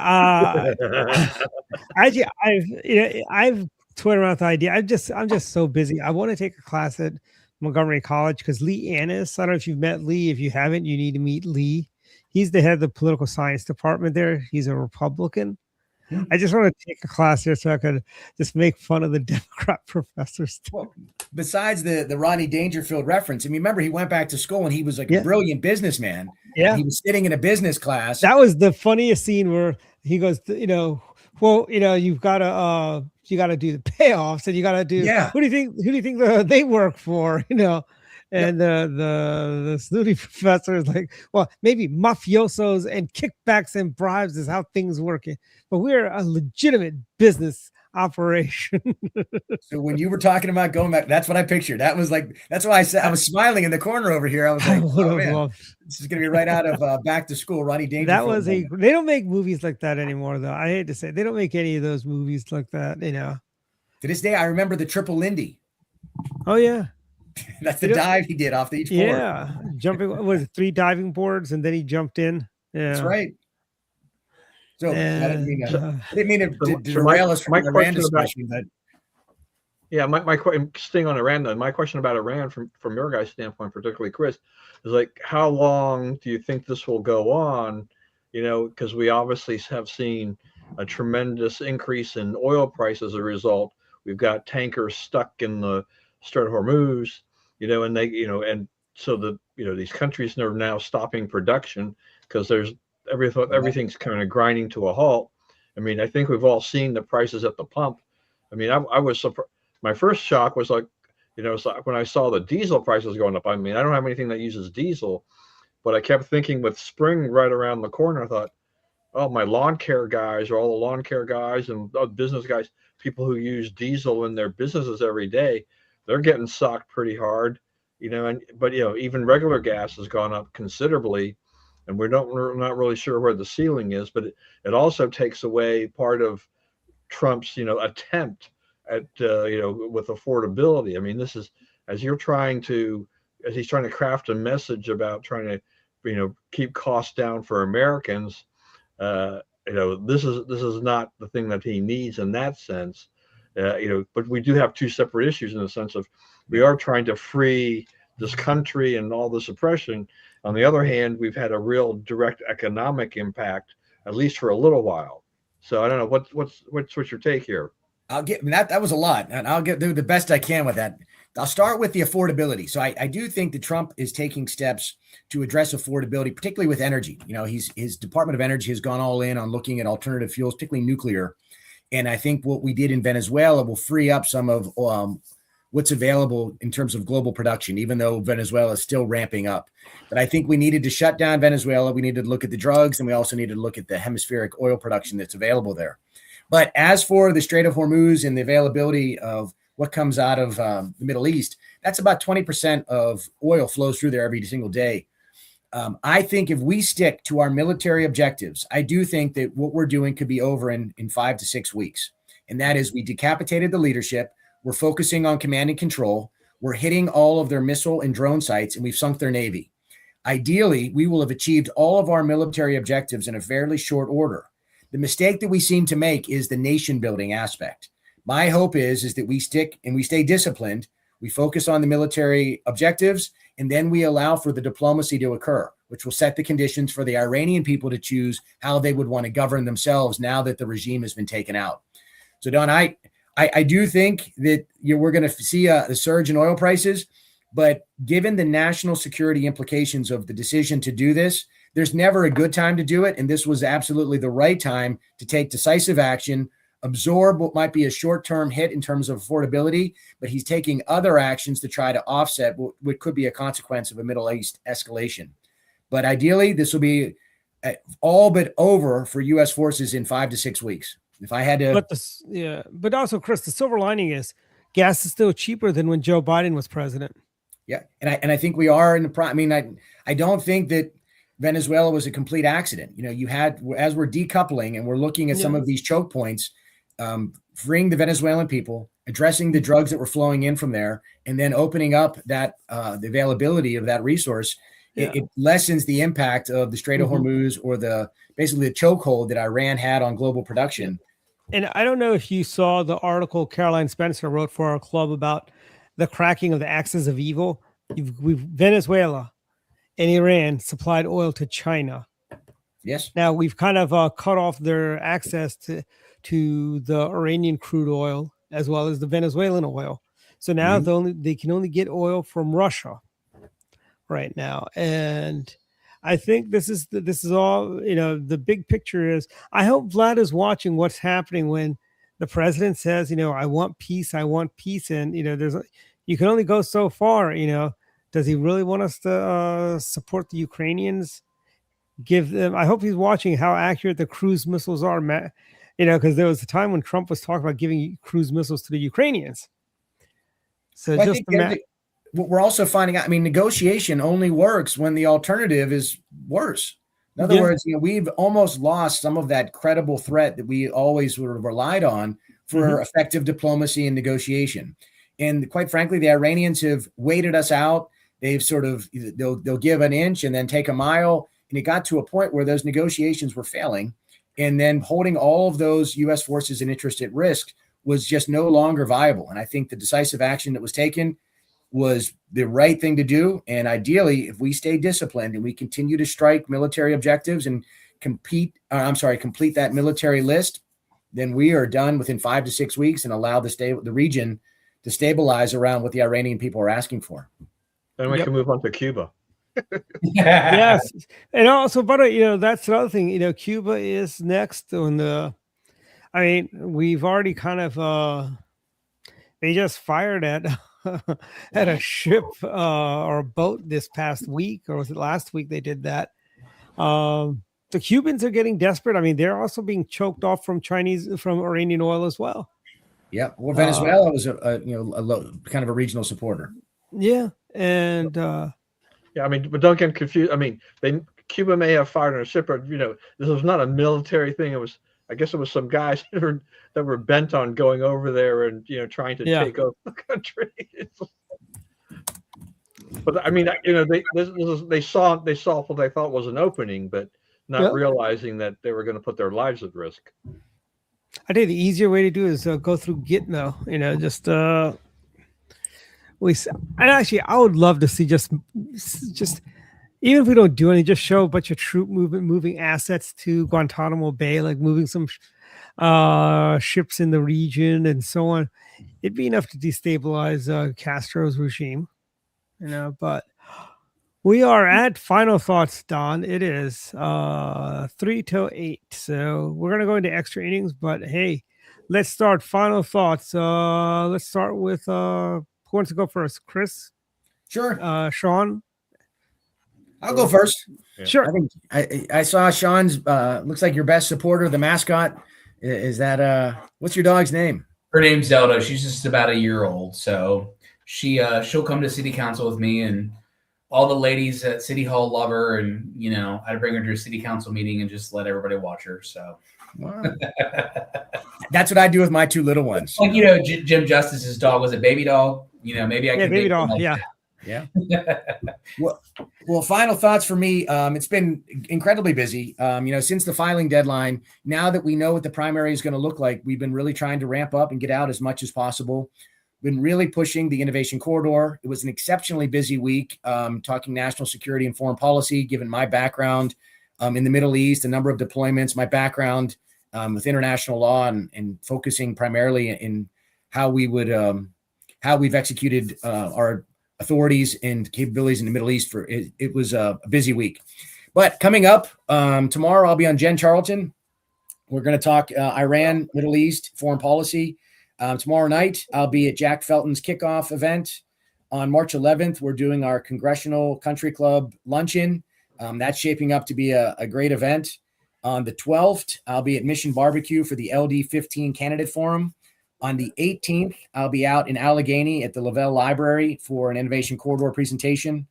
actually, I've toyed around with the idea. I'm just so busy. I want to take a class at Montgomery College because Lee Annis. I don't know if you've met Lee. If you haven't, you need to meet Lee. He's the head of the political science department there. He's a Republican. I just want to take a class here so I could just make fun of the Democrat professors. Well, besides the Rodney Dangerfield reference, I mean, remember he went back to school and he was like Yeah. a brilliant businessman. Yeah. He was sitting in a business class. That was the funniest scene where he goes, you've got to do the payoffs and you got to do, Yeah. who do you think they work for, And the snooty professor is like, well, maybe mafiosos and kickbacks and bribes is how things work. But we're a legitimate business operation. So when you were talking about going back, that's what I pictured. That's why I said I was smiling in the corner over here. I was like, oh, man, this is going to be right out of Back to School, Rodney Dangerfield. They don't make movies like that anymore, though. I hate to say, they don't make any of those movies like that, To this day, I remember the Triple Lindy. Oh, yeah. That's the dive he did off the each board. Yeah, jumping was it 3 diving boards, and then he jumped in. Yeah, that's right. So I didn't mean to So derail us from my the Iran question discussion, but my staying on Iran. My question about Iran, from your guys' standpoint, particularly Chris, is like, how long do you think this will go on? Because we obviously have seen a tremendous increase in oil price as a result. We've got tankers stuck in the Strait of Hormuz, and and so these countries are now stopping production because there's everything's kind of grinding to a halt. I mean, I think we've all seen the prices at the pump. I mean, I was surprised. My first shock was like, it's like when I saw the diesel prices going up. I mean, I don't have anything that uses diesel, but I kept thinking with spring right around the corner, I thought, oh, my lawn care guys, or all the lawn care guys and business guys, people who use diesel in their businesses every day, they're getting socked pretty hard, but even regular gas has gone up considerably, and we're not really sure where the ceiling is, but it also takes away part of Trump's, attempt at, with affordability. I mean, this is, as he's trying to craft a message about trying to, keep costs down for Americans. This is not the thing that he needs in that sense. But we do have two separate issues in the sense of we are trying to free this country and all this oppression. On the other hand, we've had a real direct economic impact, at least for a little while. So I don't know what's your take here. I'll get that was a lot, and I'll do the best I can with that. I'll start with the affordability. So I do think that Trump is taking steps to address affordability, particularly with energy. His Department of Energy has gone all in on looking at alternative fuels, particularly nuclear. And I think what we did in Venezuela will free up some of what's available in terms of global production, even though Venezuela is still ramping up. But I think we needed to shut down Venezuela. We needed to look at the drugs, and we also needed to look at the hemispheric oil production that's available there. But as for the Strait of Hormuz and the availability of what comes out of the Middle East, that's about 20% of oil flows through there every single day. I think if we stick to our military objectives, I do think that what we're doing could be over in 5 to 6 weeks. And that is, we decapitated the leadership. We're focusing on command and control. We're hitting all of their missile and drone sites, and we've sunk their Navy. Ideally, we will have achieved all of our military objectives in a fairly short order. The mistake that we seem to make is the nation building aspect. My hope is that we stick and we stay disciplined. We focus on the military objectives, and then we allow for the diplomacy to occur, which will set the conditions for the Iranian people to choose how they would want to govern themselves now that the regime has been taken out. So, Don, I do think that we're going to see a surge in oil prices, but given the national security implications of the decision to do this, there's never a good time to do it. And this was absolutely the right time to take decisive action, absorb what might be a short-term hit in terms of affordability, but he's taking other actions to try to offset what could be a consequence of a Middle East escalation. But ideally, this will be all but over for U.S. forces in 5 to 6 weeks. If I had to, but also, Chris, the silver lining is gas is still cheaper than when Joe Biden was president. Yeah, and I think we are in the. I mean, I don't think that Venezuela was a complete accident. You had, as we're decoupling and we're looking at some of these choke points, freeing the Venezuelan people, addressing the drugs that were flowing in from there, and then opening up that the availability of that resource, it lessens the impact of the Strait of Hormuz or basically the chokehold that Iran had on global production. And I don't know if you saw the article Caroline Spencer wrote for our club about the cracking of the axis of evil. Venezuela and Iran supplied oil to China. Yes. Now we've kind of cut off their access to the Iranian crude oil as well as the Venezuelan oil. So now they can only get oil from Russia right now. And I think this is all, the big picture is, I hope Vlad is watching what's happening when the president says, I want peace. And, you can only go so far, does he really want us to support the Ukrainians? Give them, I hope he's watching how accurate the cruise missiles are, because there was a time when Trump was talking about giving cruise missiles to the Ukrainians. So well, just what we're also finding out, negotiation only works when the alternative is worse. In other words, we've almost lost some of that credible threat that we always sort of relied on for effective diplomacy and negotiation. And quite frankly, the Iranians have waited us out. They've sort of, they'll give an inch and then take a mile. And it got to a point where those negotiations were failing. And then holding all of those U.S. forces and interest at risk was just no longer viable. And I think the decisive action that was taken was the right thing to do. And ideally, if we stay disciplined and we continue to strike military objectives and complete that military list, then we are done within 5 to 6 weeks and allow the region to stabilize around what the Iranian people are asking for. Then we can move on to Cuba. Yes. And also, but that's another thing, Cuba is next on we've already kind of, they just fired at a ship or a boat this past week, or was it last week they did that? The Cubans are getting desperate. They're also being choked off from Iranian oil as well. Yeah. Well, Venezuela was a kind of a regional supporter. Yeah. And, but don't get confused. Cuba may have fired on a ship, but this was not a military thing. I guess it was some guys that were bent on going over there and trying to take over the country. But they saw what they thought was an opening, but not realizing that they were going to put their lives at risk. I think the easier way to do is go through Gitmo. I would love to see just even if we don't do anything, just show a bunch of troop moving assets to Guantanamo Bay, like moving some ships in the region and so on. It'd be enough to destabilize Castro's regime, but we are at final thoughts, Don. It is 3 till 8. So we're going to go into extra innings, but hey, let's start final thoughts. Let's start with, who wants to go first? Chris? Sure. Sean? I'll go first. Yeah. Sure. I think I saw Sean's, looks like your best supporter, the mascot. Is that, what's your dog's name? Her name's Zelda. She's just about a year old. So she'll come to city council with me, and all the ladies at City Hall love her. And, I'd bring her to a city council meeting and just let everybody watch her. So wow. That's what I do with my 2 little ones. Like, Jim Justice's dog was a baby dog. Maybe I can. Baby dog. Like yeah. Yeah. Well, final thoughts for me. It's been incredibly busy. Since the filing deadline, now that we know what the primary is going to look like, we've been really trying to ramp up and get out as much as possible. Been really pushing the innovation corridor. It was an exceptionally busy week, talking national security and foreign policy, given my background in the Middle East, a number of deployments, my background with international law and focusing primarily in how we've executed our authorities and capabilities in the Middle East. It was a busy week. But coming up tomorrow, I'll be on Jen Charlton. We're going to talk Iran, Middle East, foreign policy. Tomorrow night, I'll be at Jack Felton's kickoff event. On March 11th, we're doing our Congressional Country Club luncheon. That's shaping up to be a great event. On the 12th, I'll be at Mission Barbecue for the LD15 Candidate Forum. On the 18th, I'll be out in Allegheny at the Lavelle Library for an Innovation Corridor presentation.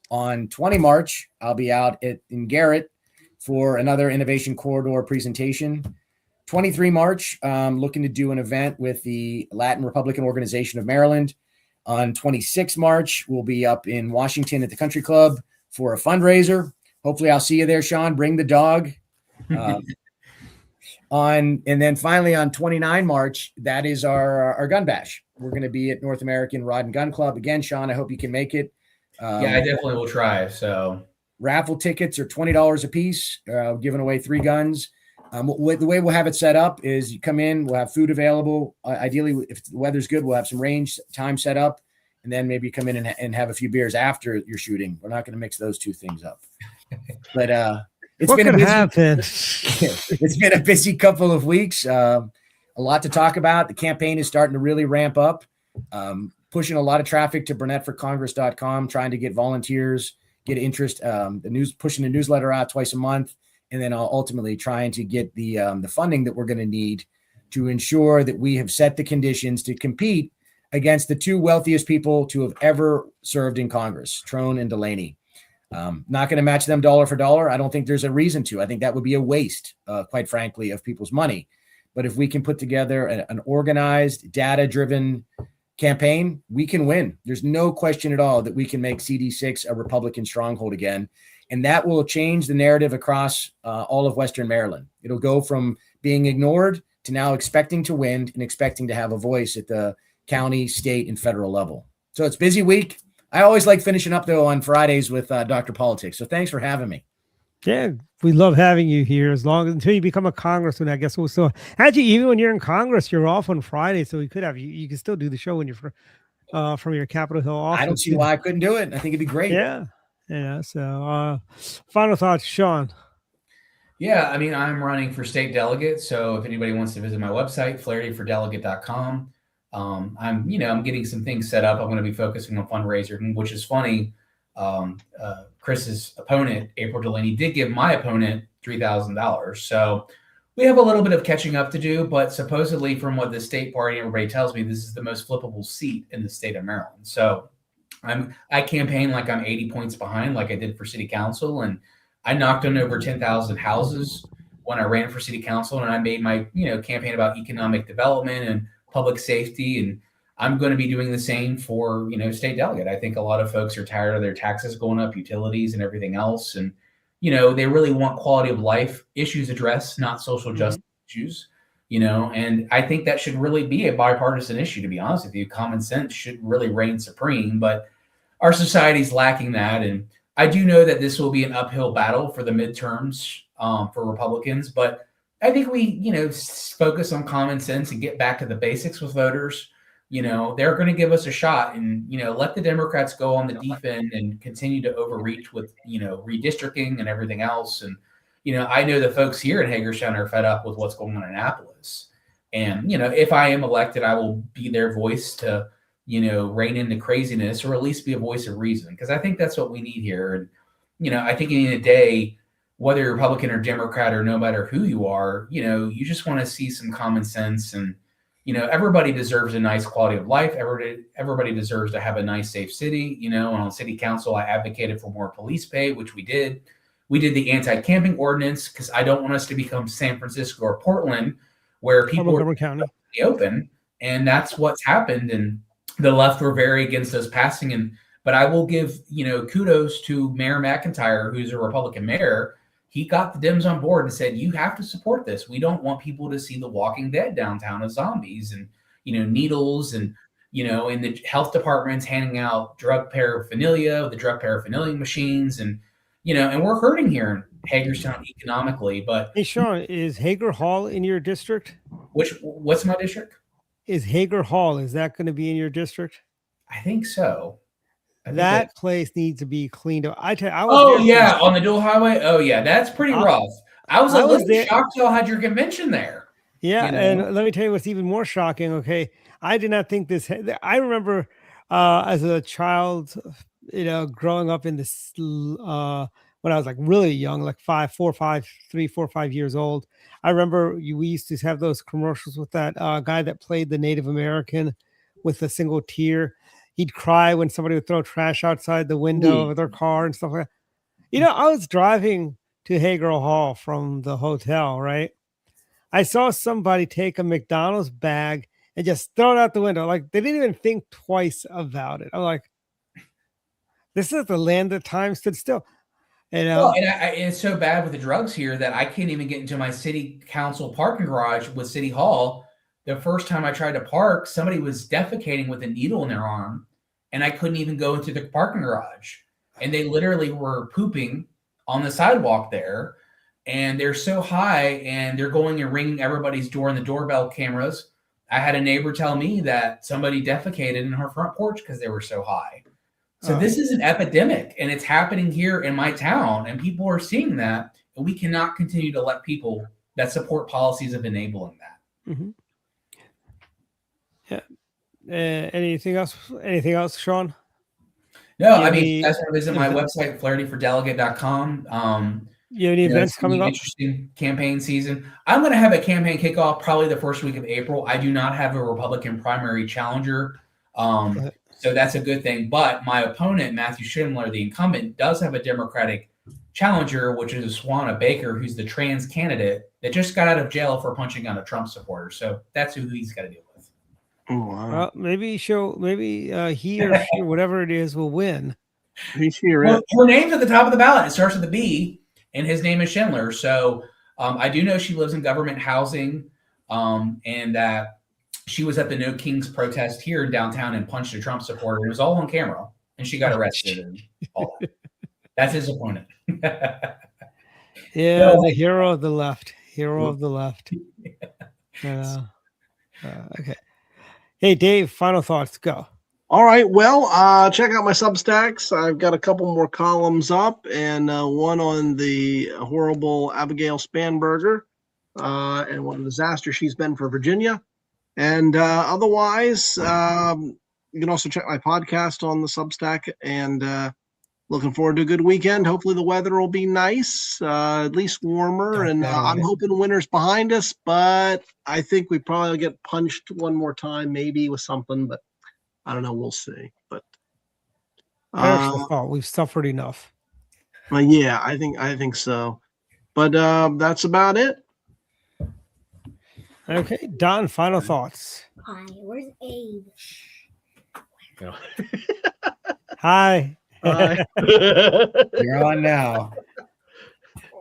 On 20 March, I'll be out in Garrett for another Innovation Corridor presentation. 23 March, looking to do an event with the Latin Republican Organization of Maryland. On 26 March, we'll be up in Washington at the Country Club for a fundraiser. Hopefully I'll see you there, Sean. Bring the dog. And then finally on 29 March, that is our gun bash. We're going to be at North American Rod and Gun Club. Again, Sean, I hope you can make it. Yeah, I definitely will try. So raffle tickets are $20 a piece, giving away 3 guns. The way we'll have it set up is you come in, we'll have food available. Ideally, if the weather's good, we'll have some range time set up, and then maybe come in and have a few beers after you're shooting. We're not going to mix those two things up. But it's been a busy couple of weeks. A lot to talk about. The campaign is starting to really ramp up. Pushing a lot of traffic to BurnettForCongress.com, trying to get volunteers, get interest. Pushing the newsletter out twice a month. And then ultimately trying to get the funding that we're going to need to ensure that we have set the conditions to compete against the 2 wealthiest people to have ever served in Congress, Trone and Delaney. Not going to match them dollar for dollar. I don't think there's a reason to. I think that would be a waste, quite frankly, of people's money. But if we can put together an organized, data-driven campaign, we can win. There's no question at all that we can make CD6 a Republican stronghold again. And that will change the narrative across all of Western Maryland. It'll go from being ignored to now expecting to win and expecting to have a voice at the county, state, and federal level. So it's a busy week. I always like finishing up, though, on Fridays with Dr. Politics. So thanks for having me. Yeah, we love having you here until you become a congressman. I guess we'll still actually, even when you're in Congress, you're off on Friday, so we could have you. You can still do the show when you're from your Capitol Hill office. I don't see why I couldn't do it. I think it'd be great. Yeah. Yeah. So, final thoughts, Sean. yeah, I mean, I'm running for state delegate. So if anybody wants to visit my website, flarityfordelegate.com, I'm getting some things set up. I'm going to be focusing on fundraising, which is funny. Chris's opponent, April Delaney, did give my opponent $3,000. So we have a little bit of catching up to do, but supposedly from what the state party, everybody tells me, this is the most flippable seat in the state of Maryland. So I campaign like I'm 80 points behind, like I did for city council. And I knocked on over 10,000 houses when I ran for city council, and I made my, campaign about economic development and public safety. And I'm going to be doing the same for, state delegate. I think a lot of folks are tired of their taxes going up, utilities and everything else. And, they really want quality of life issues addressed, not social justice issues, and I think that should really be a bipartisan issue, to be honest with you. Common sense should really reign supreme, but our society's lacking that. And I do know that this will be an uphill battle for the midterms for Republicans, but I think we, focus on common sense and get back to the basics with voters. They're going to give us a shot, and, let the Democrats go on the deep end and continue to overreach with, redistricting and everything else. And, I know the folks here in Hagerstown are fed up with what's going on in Annapolis. And, if I am elected, I will be their voice to, rein in the craziness, or at least be a voice of reason. Because I think that's what we need here. And, I think in the day, whether you're Republican or Democrat or no matter who you are, you just want to see some common sense. And, everybody deserves a nice quality of life. Everybody deserves to have a nice, safe city. And on city council, I advocated for more police pay, which we did. We did the anti-camping ordinance because I don't want us to become San Francisco or Portland, where people are in the open. And that's what's happened. And the left were very against us passing. But I will give, kudos to Mayor McIntyre, who's a Republican mayor. He got the Dems on board and said, you have to support this. We don't want people to see the Walking Dead downtown as zombies and, needles and, in the health departments handing out drug paraphernalia, the drug paraphernalia machines. And, and we're hurting here in Hagerstown economically. But hey, Sean, is Hager Hall in your district? What's my district? Is Hager Hall, is that going to be in your district? I think so. That place needs to be cleaned up. I was on the dual highway. Oh yeah, that's pretty rough. I was a little shocked y'all had your convention there. Yeah, and let me tell you what's even more shocking. Okay, I did not think this. I remember as a child, growing up in this when I was like really young, like 3, 4, 5 years old. I remember we used to have those commercials with that guy that played the Native American with a single tear. He'd cry when somebody would throw trash outside the window of their car and stuff like that. I was driving to Hager Hall from the hotel, right? I saw somebody take a McDonald's bag and just throw it out the window. Like they didn't even think twice about it. I'm like, this is the land that time stood still. You know? Well, and it's so bad with the drugs here that I can't even get into my city council parking garage with City Hall. The first time I tried to park, somebody was defecating with a needle in their arm, and I couldn't even go into the parking garage. And they literally were pooping on the sidewalk there, and they're so high, and they're going and ringing everybody's door in the doorbell cameras. I had a neighbor tell me that somebody defecated in her front porch because they were so high. So this is an epidemic, and it's happening here in my town, and people are seeing that, and we cannot continue to let people that support policies of enabling that. Mm-hmm. Yeah. Anything else? Anything else, Sean? No, I mean, you guys want to visit my website, flarityfordelegate.com. You have any events coming up? Interesting campaign season. I'm going to have a campaign kickoff probably the first week of April. I do not have a Republican primary challenger. So that's a good thing. But my opponent, Matthew Schindler, the incumbent, does have a Democratic challenger, which is Swana Baker, who's the trans candidate that just got out of jail for punching on a Trump supporter. So that's who he's got to deal with. Oh, wow. Well, maybe he or she, whatever it is, will win. Well, her name's at the top of the ballot. It starts with a B, and his name is Schindler. So I do know she lives in government housing, and that she was at the No Kings protest here in downtown and punched a Trump supporter. It was all on camera, and she got arrested and all that. That's his opponent. Yeah, the hero of the left. Hero of the left. Okay. Hey, Dave, final thoughts. Go. All right. Well, check out my Substacks. I've got a couple more columns up, and one on the horrible Abigail Spanberger, and what a disaster she's been for Virginia. And otherwise, you can also check my podcast on the Substack, and looking forward to a good weekend. Hopefully the weather will be nice, at least warmer, and I'm hoping winter's behind us, but I think we probably get punched one more time, maybe with something, but I don't know. We'll see. But we've suffered enough. Yeah, I think so. But that's about it. Okay, Don, final thoughts. Hi, where's Abe? Hi. Hi. You're on now.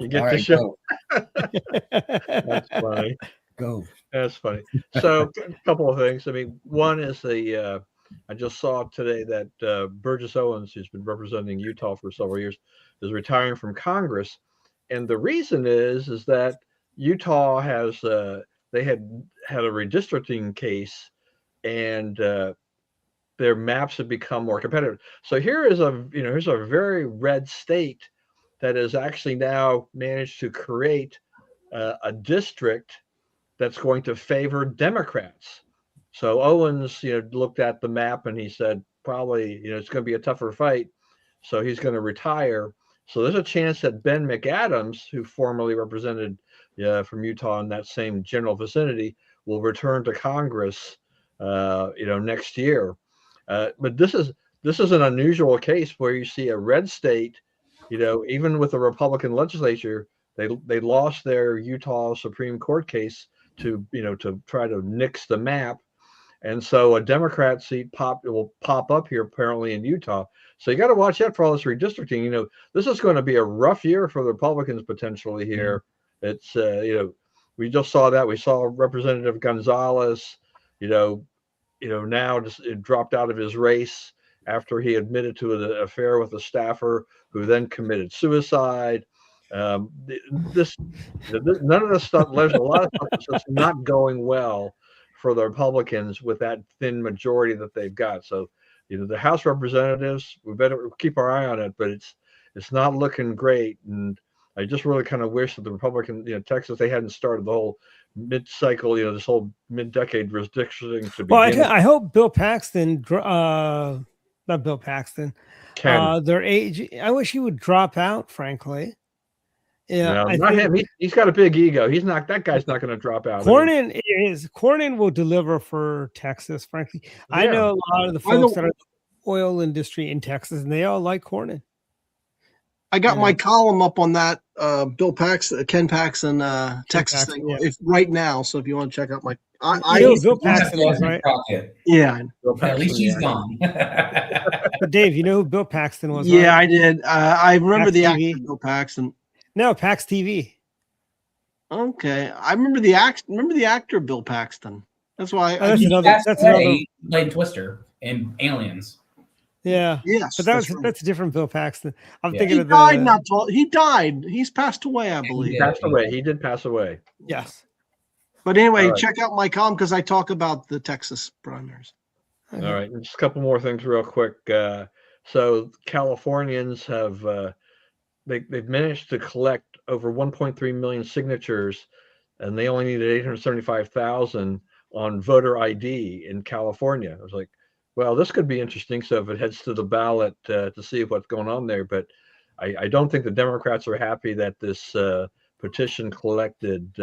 You get the show. That's funny. Go. That's funny. So a couple of things. I mean, one is I just saw today that Burgess Owens, who's been representing Utah for several years, is retiring from Congress. And the reason is that Utah has they had a redistricting case, and their maps have become more competitive. So here's a very red state that has actually now managed to create a district that's going to favor Democrats. So Owens, looked at the map and he said, probably, it's going to be a tougher fight. So he's going to retire. So there's a chance that Ben McAdams, who formerly represented from Utah in that same general vicinity, will return to Congress, next year. But this is an unusual case where you see a red state, even with the Republican legislature, they lost their Utah Supreme Court case to try to nix the map. And so a Democrat seat will pop up here apparently in Utah. So you got to watch out for all this redistricting. This is going to be a rough year for the Republicans potentially here. It's, we just saw that. We saw Representative Gonzalez, now just dropped out of his race after he admitted to an affair with a staffer who then committed suicide. None of this stuff, there's a lot of stuff that's just not going well for the Republicans with that thin majority that they've got. So, the House Representatives, we better keep our eye on it, but it's not looking great. And I just really kind of wish that the Republican, Texas, they hadn't started the whole mid-cycle, this whole mid-decade redistricting to begin. Well, I hope Bill Paxton, not Bill Paxton, their age. I wish he would drop out, frankly. Yeah, no, not him. He's got a big ego. He's not. That guy's not going to drop out. Cornyn will deliver for Texas. Frankly, yeah. I know a lot of the folks that are in the oil industry in Texas, and they all like Cornyn. I got you my know. column up on that Bill Paxton, Ken Paxton, Texas Paxton, thing yeah. if right now. So if you want to check out my, Bill Paxton was, right? yeah, Bill At least Paxton, he's yeah. gone. But Dave, you know who Bill Paxton was, yeah, right? I did. I remember Pax the TV. actor Bill Paxton. No, Pax TV. Okay, I remember the actor Bill Paxton. That's why. Oh, that's He another. passed That's away. another. He played Twister in Aliens. Yeah, Yes, but that's right. that's a different Bill Paxton. I'm Yeah. thinking He of died. the. He died. He's passed away, I He believe. did. Passed away. He did pass away. Yes. But anyway, All right. check out my column because I talk about the Texas primaries. All right, and just a couple more things real quick. So Californians have they've managed to collect over 1.3 million signatures, and they only needed 875,000 on voter ID in California. I was like, well, this could be interesting. So if it heads to the ballot to see what's going on there, but I don't think the Democrats are happy that this petition collected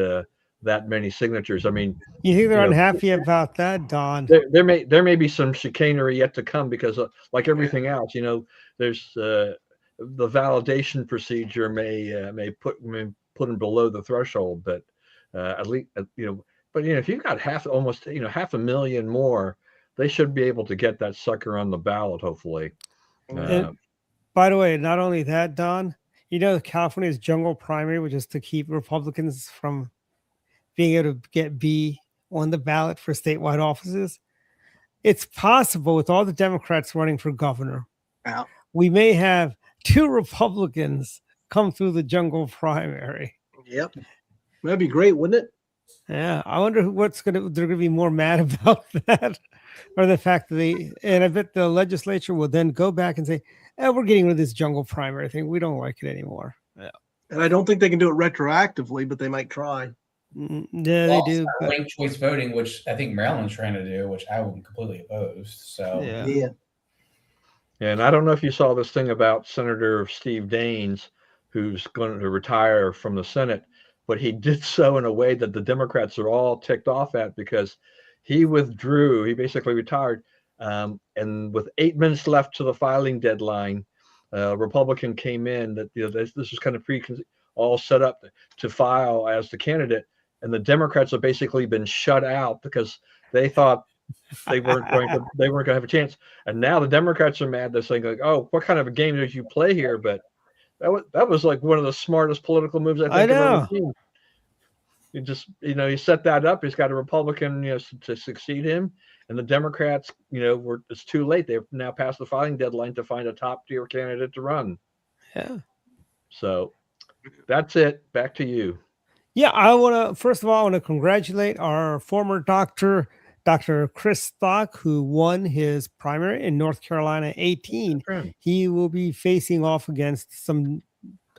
that many signatures. I mean, You think they're you know, unhappy about that, Don? there may be some chicanery yet to come because like everything else, there's the validation procedure may put them below the threshold, but at least but if you've got almost half a million more, they should be able to get that sucker on the ballot, hopefully. And by the way, not only that, Don, California's jungle primary, which is to keep Republicans from being able to be on the ballot for statewide offices. It's possible with all the Democrats running for governor, we may have 2 Republicans come through the jungle primary. Yep. That'd be great, wouldn't it? Yeah. I wonder they're going to be more mad about that, or the fact that and I bet the legislature will then go back and say, we're getting rid of this jungle primary thing. We don't like it anymore. Yeah. And I don't think they can do it retroactively, but they might try. Yeah, they do. Ranked choice voting, which I think Maryland's trying to do, which I would be completely opposed. So yeah. And I don't know if you saw this thing about Senator Steve Daines, who's going to retire from the Senate, but he did so in a way that the Democrats are all ticked off at because he withdrew. He basically retired. And with 8 minutes left to the filing deadline, a Republican came in that this was kind of all set up to file as the candidate. And the Democrats have basically been shut out because they thought they weren't going to have a chance. And now the Democrats are mad. They're saying like, "Oh, what kind of a game did you play here?" But that was like one of the smartest political moves I think I've ever seen. You just he set that up. He's got a Republican to succeed him, and the Democrats it's too late. They've now passed the filing deadline to find a top tier candidate to run. Yeah. So that's it. Back to you. Yeah, first of all, I want to congratulate our former doctor, Dr. Chris Stock, who won his primary in North Carolina 18. He will be facing off against some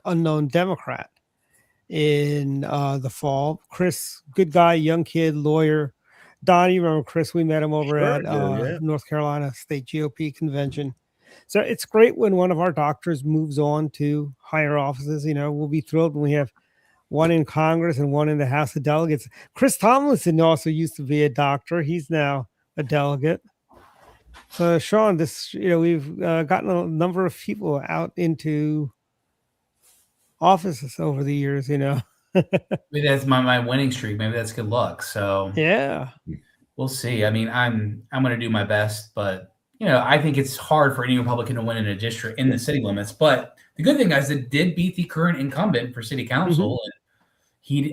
unknown Democrat in the fall. Chris, good guy, young kid, lawyer. Don, you remember Chris? We met him over at North Carolina State GOP convention. So it's great when one of our doctors moves on to higher offices. We'll be thrilled when we have one in Congress and one in the House of Delegates. Chris Tomlinson also used to be a doctor. He's now a delegate. So, Sean, we've gotten a number of people out into offices over the years, Maybe that's my winning streak. Maybe that's good luck. So yeah, we'll see. I mean, I'm going to do my best, but I think it's hard for any Republican to win in a district in the city limits. But the good thing is it did beat the current incumbent for city council. And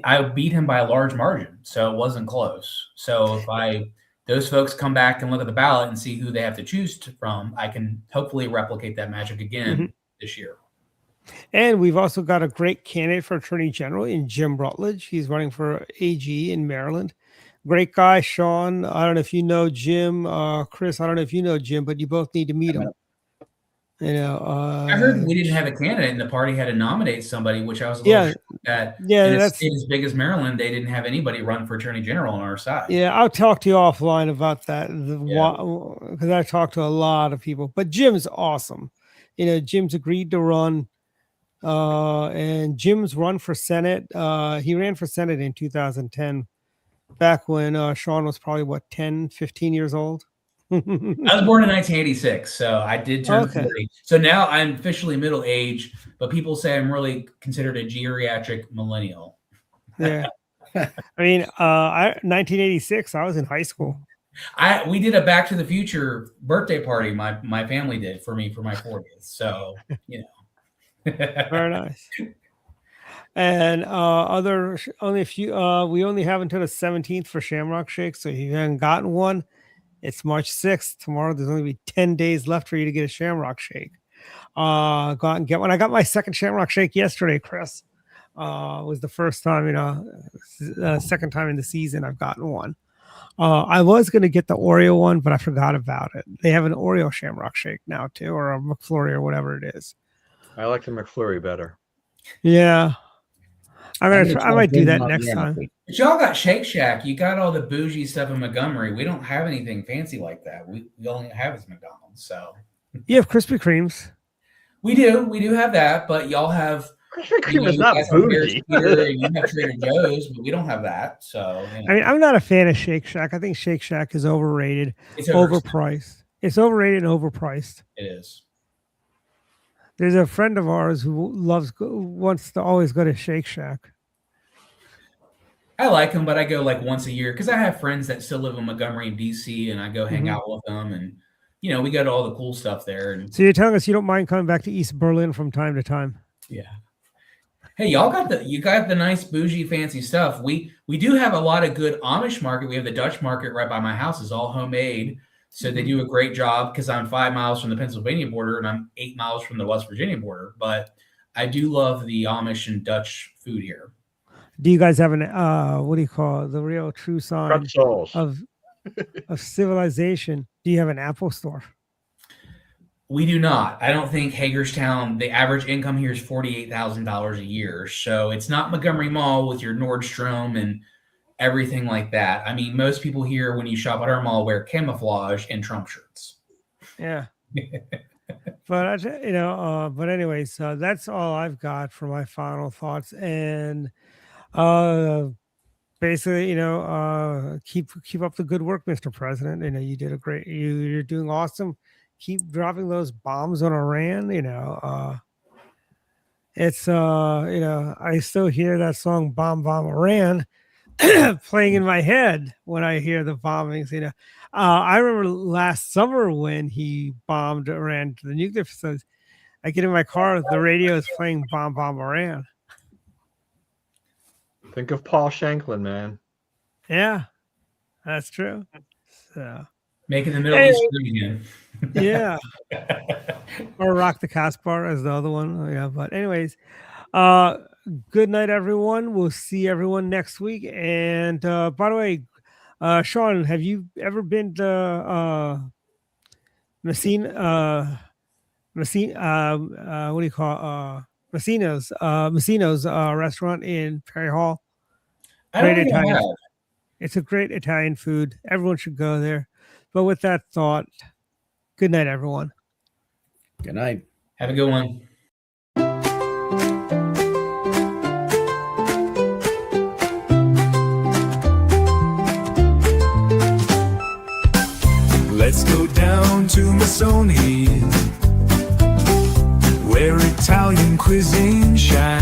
I beat him by a large margin. So it wasn't close. So if those folks come back and look at the ballot and see who they have to choose from, I can hopefully replicate that magic again this year. And we've also got a great candidate for Attorney General in Jim Rutledge. He's running for AG in Maryland. Great guy, Sean. I don't know if you know Jim. Chris, I don't know if you know Jim, but you both need to meet him. I heard we didn't have a candidate and the party had to nominate somebody, which I was a little shocked at. In a state as big as Maryland, they didn't have anybody run for Attorney General on our side. Yeah, I'll talk to you offline about that because I talked to a lot of people. But Jim's awesome. Jim's agreed to run. And Jim's run for Senate. He ran for Senate in 2010, back when Sean was probably 10, 15 years old. I was born in 1986, so I did turn 40. So now I'm officially middle age, but people say I'm really considered a geriatric millennial. Yeah. I mean, 1986, I was in high school. We did a Back to the Future birthday party. My family did for me for my 40th. So, you know. Very nice. And only a few, we only have until the 17th for Shamrock Shake. So if you haven't gotten one, it's March 6th. Tomorrow, there's only be 10 days left for you to get a Shamrock Shake. Go out and get one. I got my second Shamrock Shake yesterday, Chris. Was the first time, second time in the season I've gotten one. I was going to get the Oreo one, but I forgot about it. They have an Oreo Shamrock Shake now too, or a McFlurry or whatever it is. I like the McFlurry better. Yeah. I might do that next time. But y'all got Shake Shack. You got all the bougie stuff in Montgomery. We don't have anything fancy like that. We only have is McDonald's. So you have Krispy Kremes. We do have that, but y'all have Krispy Kreme is not bougie. You have Trader Joe's, but we don't have that. So I mean, I'm not a fan of Shake Shack. I think Shake Shack is overrated. It's overpriced. It's overrated and overpriced. It is. There's a friend of ours who wants to always go to Shake Shack. I like them, but I go like once a year because I have friends that still live in Montgomery and DC, and I go hang out with them, and we go to all the cool stuff there. And so you're telling us you don't mind coming back to East Berlin from time to time? Yeah. Hey, you got the nice bougie fancy stuff. We do have a lot of good Amish market. We have the Dutch market right by my house. It's all homemade. So they do a great job because I'm 5 miles from the Pennsylvania border and I'm 8 miles from the West Virginia border. But I do love the Amish and Dutch food here. Do you guys have an what do you call it? The real true sign of civilization? Do you have an Apple store? We do not. I don't think Hagerstown, the average income here is $48,000 a year. So it's not Montgomery Mall with your Nordstrom and everything like that. I mean, most people here, when you shop at our mall, wear camouflage and Trump shirts. Yeah. But, but anyways, that's all I've got for my final thoughts. And basically, keep up the good work, Mr. President. You did you're doing awesome. Keep dropping those bombs on Iran. It's I still hear that song "Bomb Bomb Iran" playing in my head when I hear the bombings. I remember last summer when he bombed Iran to the nuclear facilities. I get in my car, the radio is playing "Bomb Bomb Iran." Think of Paul Shanklin, man. Yeah, that's true. So. Making the Middle East great again. Yeah. Or Rock the Caspar as the other one. Yeah. But anyways, good night, everyone. We'll see everyone next week. And by the way, Sean, have you ever been to Messina's restaurant in Perry Hall? It's a great Italian food. Everyone should go there. But with that thought, good night, everyone. Good night. Have a good one. Let's go down to Masoni, where Italian cuisine shines.